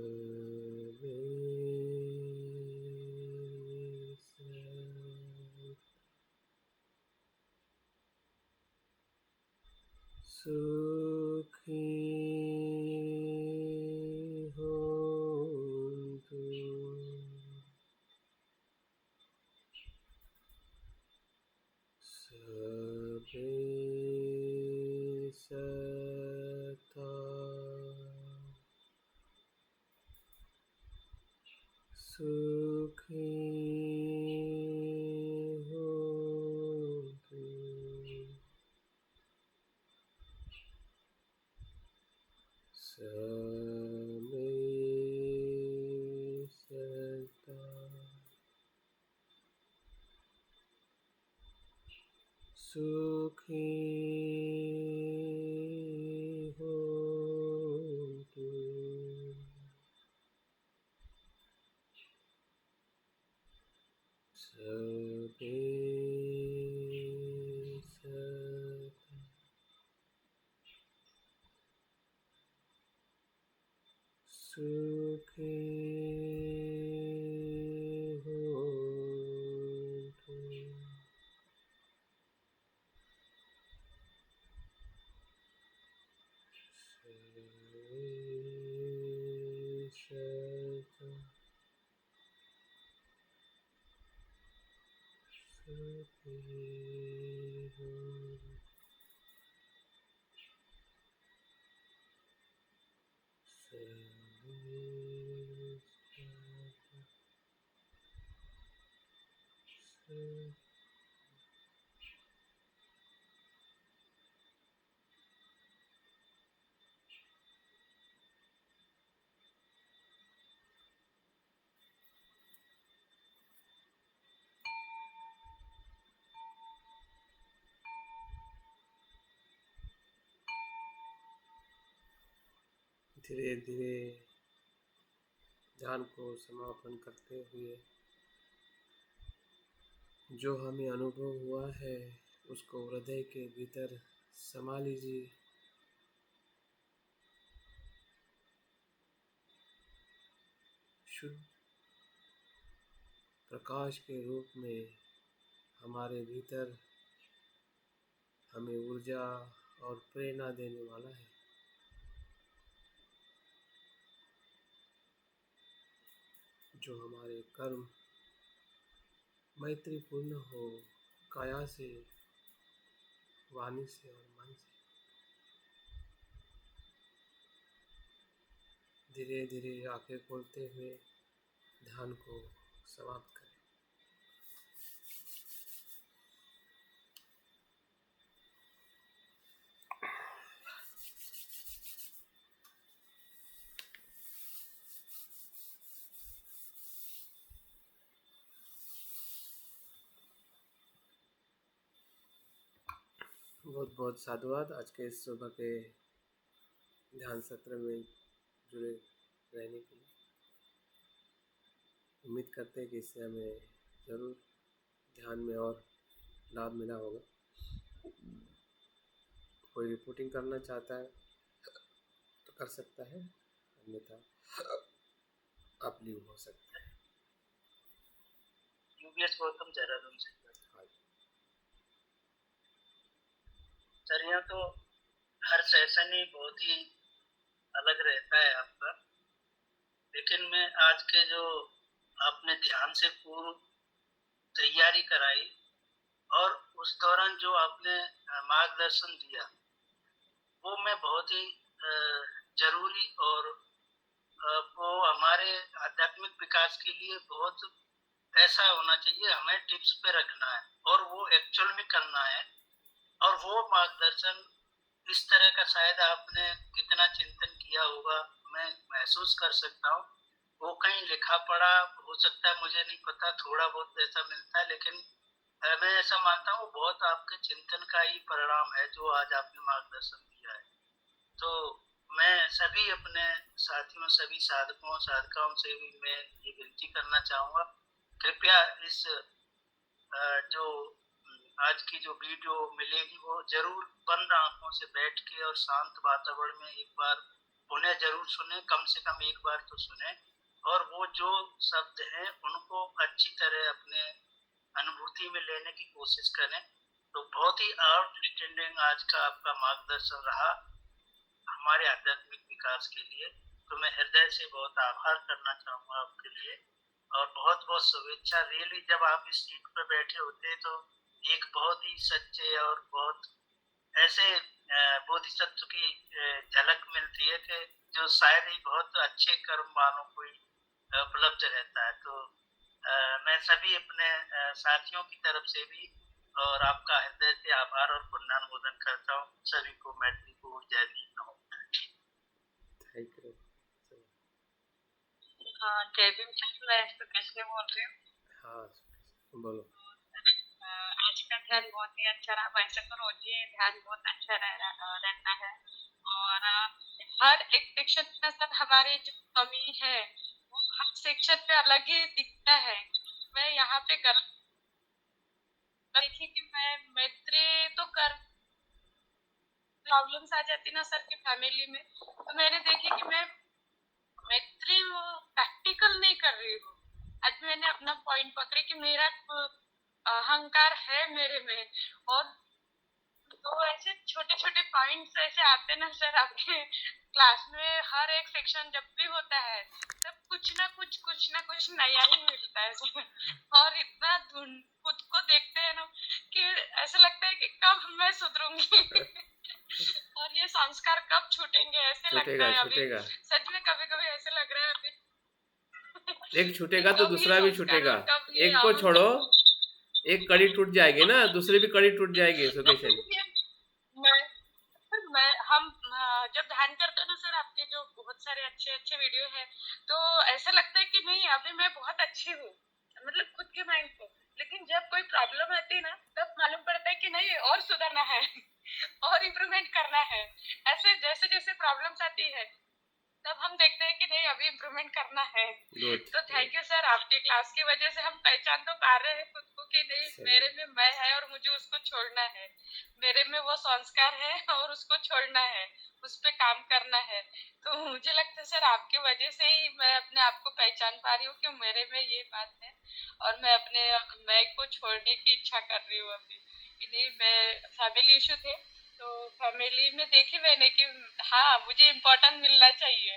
सुखी होन्तु सबे सता सुखी होन्तु सबे सता सुखी होन्तु सबे सता सुखी होन्तु सबे सता सुखी होन्तु सबे सता धीरे धीरे ध्यान को समापन करते हुए जो हमें अनुभव हुआ है उसको हृदय के भीतर समा लीजिए। शुद्ध प्रकाश के रूप में हमारे भीतर हमें ऊर्जा और प्रेरणा देने वाला है। जो हमारे कर्म मैत्रीपूर्ण हो, काया से, वाणी से और मन से। धीरे धीरे आंखें खोलते हुए ध्यान को समाप्त करें। बहुत बहुत साधुवाद आज के इस सुबह के ध्यान सत्र में जुड़े रहने के लिए। उम्मीद करते हैं कि इससे हमें ज़रूर ध्यान में और लाभ मिला होगा। कोई रिपोर्टिंग करना चाहता है तो कर सकता है, अन्यथा आप लीव हो सकते हैं। यूबीएस गौतम देहरादून से। हाँ जी। सर यहाँ तो हर सेशन ही बहुत ही अलग रहता है आपका, लेकिन मैं आज के जो आपने ध्यान से पूर्व तैयारी कराई और उस दौरान जो आपने मार्गदर्शन दिया वो मैं बहुत ही ज़रूरी और वो हमारे आध्यात्मिक विकास के लिए बहुत ऐसा होना चाहिए, हमें टिप्स पे रखना है और वो एक्चुअल में करना है। और वो मार्गदर्शन इस तरह का शायद आपने कितना चिंतन किया होगा, मैं महसूस कर सकता हूँ। वो कहीं लिखा पढ़ा हो सकता है, मुझे नहीं पता, थोड़ा बहुत ऐसा मिलता है, लेकिन मैं ऐसा मानता हूँ बहुत आपके चिंतन का ही परिणाम है जो आज आपने मार्गदर्शन दिया है। तो मैं सभी अपने साथियों, सभी साधकों, साधिकाओं से भी मैं ये विनती करना चाहूँगा, कृपया इस जो आज की जो वीडियो मिलेगी वो ज़रूर बंद आँखों से बैठ के और शांत वातावरण में एक बार पुनः ज़रूर सुनें, कम से कम एक बार तो सुनें और वो जो शब्द हैं उनको अच्छी तरह अपने अनुभूति में लेने की कोशिश करें। तो बहुत ही आउटस्टैंडिंग आज का आपका मार्गदर्शन रहा हमारे आध्यात्मिक विकास के लिए। तो मैं हृदय से बहुत आभार करना चाहूँगा आपके लिए और बहुत-बहुत शुभेच्छा। रियली जब आप इस सीट पे बैठे होते हैं तो एक बहुत ही सच्चे और बहुत ऐसे बोधिसत्व की झलक मिलती है कि जो शायद ही बहुत अच्छे कर्म वालों को ही उपलब्ध रहता है। तो मैं सभी अपने साथियों की तरफ से भी और आपका हृदय से आभार और पुण्यानुमोदन करता हूँ। सभी को मैत्री को जय भीम, नमो। Thank you. हाँ, जय भीम सर, मैं सुकेश बोल रही हूँ। हाँ, बोलो। आज का ध्यान बहुत ही अच्छा रहा, वैसे तो रोज ही ध्यान बहुत अच्छा रहता है और हर एक सेक्शन में सर हमारी जो कमी है वो हर सेक्शन में अलग ही दिखता है। मैं यहाँ पे गलत देखी कि मैं मैत्री तो कर प्रॉब्लम्स आ जाती ना सर की फैमिली में, तो मैंने देखी कि मैं मैत्री प्रैक्टिकल नहीं कर रही हूँ। आज मैंने अपना पॉइंट पकड़े कि मेरा अहंकार है मेरे में और तो ऐसे छोटे छोटे पॉइंट्स ऐसे आते ना सर आपके क्लास में। हर एक सेक्शन जब भी होता है तब कुछ ना कुछ नया ही मिलता है सर। और इतना खुद को देखते हैं ना कि ऐसा लगता है कि कब मैं सुधरूंगी और ये संस्कार कब छूटेंगे ऐसे लगता छूटेगा है अभी। छूटेगा, सच में कभी कभी ऐसे लग रहा है अभी एक कि छूटेगा तो कब ये दूसरा भी संस्कार छूटेगा। और कब ये एक को छोड़ो, अहंकार। एक कड़ी टूट जाएगी ना, दूसरी भी कड़ी टूट जाएगी सुकेशन। मैं मैं हम जब ध्यान करते हैं ना सर आपके जो बहुत सारे अच्छे अच्छे वीडियो है तो ऐसा लगता है कि नहीं अभी मैं बहुत अच्छी हूँ, मतलब खुद के माइंड को। लेकिन जब कोई प्रॉब्लम आती है ना तब मालूम पड़ता है कि नहीं और सुधरना है और इम्प्रूवमेंट करना है। ऐसे जैसे जैसे प्रॉब्लम्स आती है तब हम देखते हैं कि नहीं अभी इम्प्रूवमेंट करना है। गुड। तो थैंक यू सर, आपके क्लास की वजह से हम पहचान तो पा रहे हैं खुद को कि नहीं मेरे में मैं है और मुझे उसको छोड़ना है। मेरे में वो संस्कार है और उसको छोड़ना है, उस पर काम करना है। तो मुझे लगता है सर आपकी वजह से ही मैं अपने आप को पहचान पा रही हूँ कि मेरे में ये बात है और मैं अपने मैं को छोड़ने की इच्छा कर रही हूँ अभी। कि नहीं मैं फैमिली इशू थे तो फैमिली में देखी मैंने कि हाँ मुझे इम्पोर्टेंस मिलना चाहिए,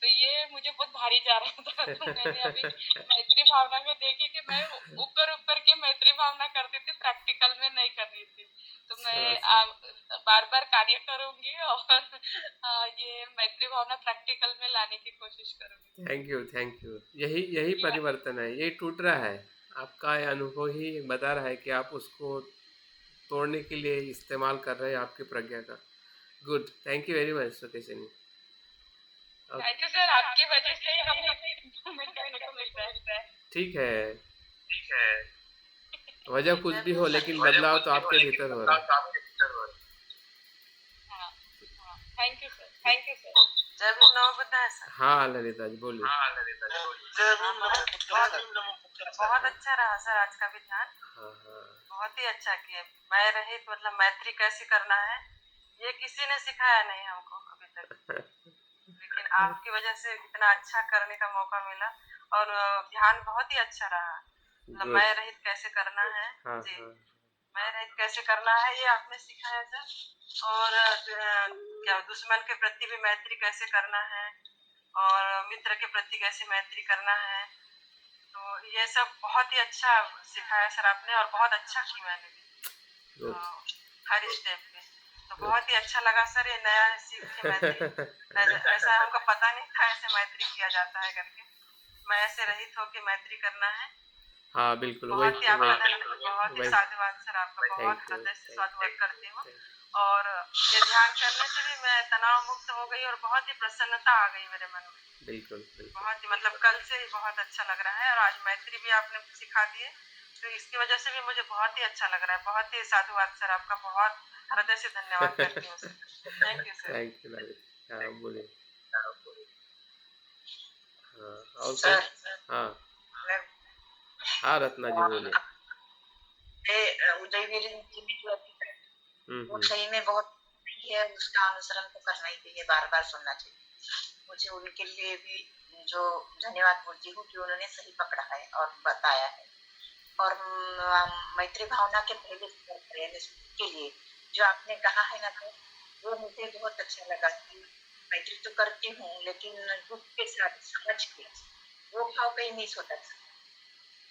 तो ये मुझे बहुत भारी जा रहा था। तो मैंने अभी मैत्री भावना में देखी कि मैं ऊपर ऊपर की मैत्री भावना करती थी, प्रैक्टिकल में नहीं कर रही थी। तो मैं बार बार कार्य करूंगी और ये मैत्री भावना प्रैक्टिकल में लाने की कोशिश करूंगी। Thank you, thank you. यही यही परिवर्तन है, यही टूट रहा है। आपका अनुभव ही बता रहा है कि आप उसको तोड़ने के लिए इस्तेमाल कर रहे हैं आपकी प्रज्ञा का। Good, thank you very much Sukeshan. Thank you sir, आपकी वजह से ही हमें इम्प्रूवमेंट करने को मिलता है। ठीक है, ठीक है, वजह कुछ भी हो लेकिन वजह बदलाव कुछ तो भी हो आपके लेकिन भीतर हो रहा बदलाव है। तो आपके भीतर हो रहा है। हाँ, thank you sir. Thank you sir. जय भीम नमो बुद्धाय सर। हाँ ललिता जी बोलिए। हाँ ललिता जी बोलिए। जय भीम नमो बुद्धाय सर। बहुत अच्छा रहा सर आज का भी ध्यान, हाँ हाँ, बहुत ही अच्छा किया। मैं रहित मतलब मैत्री कैसे करना है ये किसी ने सिखाया नहीं हमको अभी तक, लेकिन आपकी वजह से इतना अच्छा करने का मौका मिला और ध्यान बहुत ही अच्छा रहा। मतलब गुड। मैं रहित कैसे करना है हाँ जी, हाँ, मैं रहित कैसे करना है ये आपने सिखाया सर। और क्या दुश्मन के प्रति भी मैत्री कैसे करना है और मित्र के प्रति कैसे मैत्री करना है, तो ये सब बहुत ही अच्छा सिखाया सर आपने और बहुत अच्छा की मैंने भी। गुड। हर स्टेप पे। तो बहुत ही अच्छा लगा सर, ये नया सीख के मैत्री ऐसा हमको पता नहीं था ऐसे मैत्री किया जाता है करके। मैं ऐसे रहित होके मैत्री करना है। हाँ बिल्कुल, बहुत ही आपका वही बहुत ही वही। साधुवाद सर, आपका बहुत थैंक यू, हृदय से थैंक साधुवाद करती हूँ। यू। और ये ध्यान करने से भी मैं तनाव मुक्त हो गई और बहुत ही प्रसन्नता आ गई मेरे मन में। बिल्कुल बिल्कुल। बहुत ही मतलब कल से ही बहुत अच्छा लग रहा है और आज मैत्री भी आपने सिखा दी है, तो इसकी वजह से भी मुझे बहुत ही अच्छा लग रहा है। बहुत ही साधुवाद सर, आपका बहुत हृदय से धन्यवाद करती हूँ sir. Thank you sir. Thank you Lalit. हाँ बोलिए। हाँ और कोई? सर हाँ मैं हाँ रत्ना जी बोलिए। उदयवीर जी में जो अभी तक वो हम्म। सही में बहुत सही है, उसका अनुसरण तो करना ही चाहिए, बार बार सुनना चाहिए। मुझे उनके लिए भी जो धन्यवाद बोलती हूँ कि उन्होंने सही पकड़ा है और बताया है। और मैत्री भावना के पहले प्रयास के लिए जो आपने कहा है ना, तो वो मुझे बहुत अच्छा लगा कि मैत्री तो करती हूँ लेकिन दुख के साथ समझ के, वो भाव कहीं मिस होता था।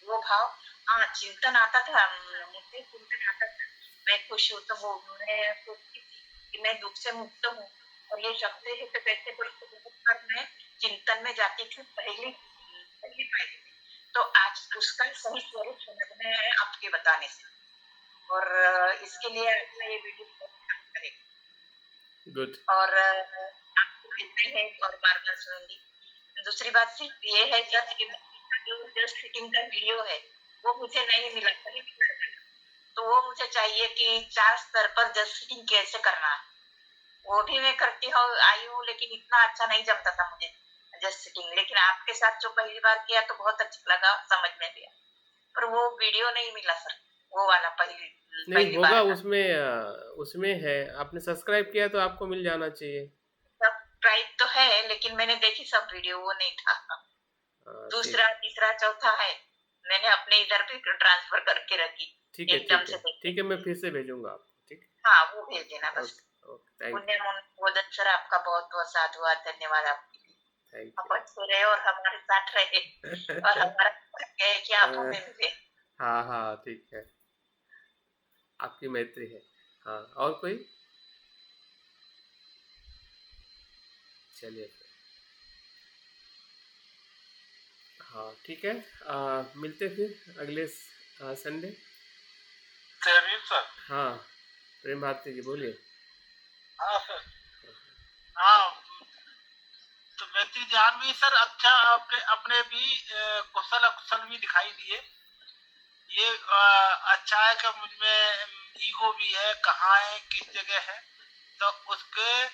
वो भाव, हाँ चिंतन आता था, मुझे चिंतन आता था, मैं खुश हूँ तो वो मैं सोचती थी कि मैं दुख से मुक्त हूँ और ये शब्द है तो कैसे बहुत बार मैं चिंतन में जाती थी पहली पायरी में। तो आज उसका सही स्वरूप समझ में आया आपके बताने से, और इसके लिए आपका ये वीडियो बहुत काम करेगा। गुड। और आपको मिलते हैं और बार बार सुनूंगी। दूसरी बात सिर्फ ये है सर कि जो जस्ट फिटिंग का वीडियो है वो मुझे नहीं मिला, कहीं भी नहीं मिला। तो वो मुझे चाहिए कि 4 स्तर पर जस्ट फिटिंग कैसे करना है, वो भी मैं करती हूँ आई हूँ, लेकिन इतना अच्छा नहीं जमता था मुझे जस्ट सिटिंग। लेकिन आपके साथ जो पहली बार किया तो बहुत अच्छा लगा, समझ में गया, पर वो वीडियो नहीं मिला सर, वो वाला नहीं होगा बार उसमें है। आपने सब्सक्राइब किया तो आपको मिल जाना चाहिए। सब्सक्राइब तो है लेकिन मैंने देखी सब वीडियो, वो नहीं था। दूसरा तीसरा चौथा है, मैंने अपने इधर पे ट्रांसफर करके रखी। ठीक है एकदम ठीक है से ठीक है, मैं फिर से भेजूंगा आपको। ठीक है, हाँ वो भेज देना बस। ओके थैंक पुण्य मोदन सर, आपका बहुत बहुत साधुवाद, धन्यवाद आपके लिए। यू। आप अच्छे रहे और हमारे साथ रहे और हमारा है कि आप हमें मिले। हाँ हाँ ठीक है, आपकी मैत्री है। हाँ और कोई? चलिए हाँ ठीक है, मिलते फिर अगले संडे। सर। हाँ प्रेम भारती जी बोलिए। हाँ सर। हाँ तो मैत्री ध्यान भी सर अच्छा, अपने भी कुशल अकुशल भी दिखाई दिए। ये अच्छा है कि मुझमें ईगो भी है, कहाँ है किस जगह है, तो उसके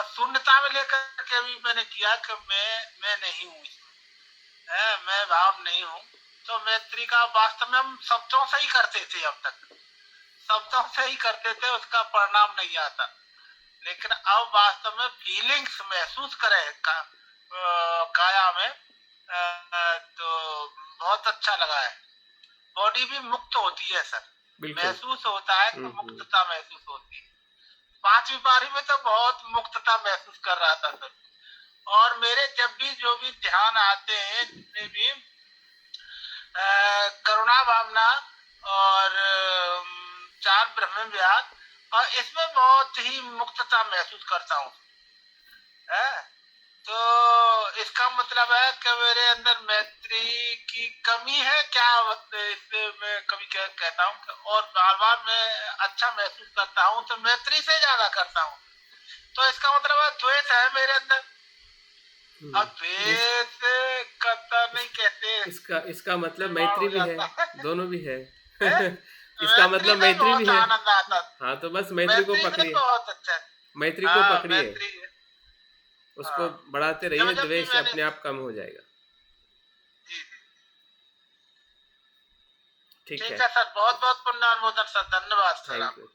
शून्यता में लेकर के भी मैंने किया कि मैं नहीं हूँ इसमें, मैं भाव नहीं हूँ। तो मैत्री का वास्तव में हम शब्दों से ही करते थे, अब तक शब्दों से ही करते थे, उसका परिणाम नहीं आता। लेकिन अब वास्तव में फीलिंग्स महसूस करें काया में, तो बहुत अच्छा लगा है। बॉडी भी मुक्त होती है सर, महसूस होता है कि मुक्तता महसूस होती है। 5वीं पारी में तो बहुत मुक्तता महसूस कर रहा था सर। और मेरे जब भी जो भी ध्यान आते हैं, जितने भी करुणा भावना और 4 ब्रह्म व्यास, और इसमें बहुत ही मुक्तता महसूस करता हूँ। तो इसका मतलब है कि मेरे अंदर मैत्री की कमी है क्या? इससे मैं कभी कहता हूँ और बार बार मैं अच्छा महसूस करता हूँ, तो मैत्री से ज्यादा करता हूँ। तो इसका मतलब है द्वेष है मेरे अंदर। अब द्वेष करता नहीं कहते, इसका मतलब मैत्री भी है, दोनों भी है। इसका मतलब मैत्री भी है। आनंद आता। हाँ तो बस मैत्री को पकड़िए, बहुत अच्छा, मैत्री को पकड़िए, उसको हाँ। बढ़ाते रहिए, जब द्वेष अपने आप कम हो जाएगा। ठीक है सर, बहुत बहुत पुण्य अनुमोदन सर, धन्यवाद सर। Thank you.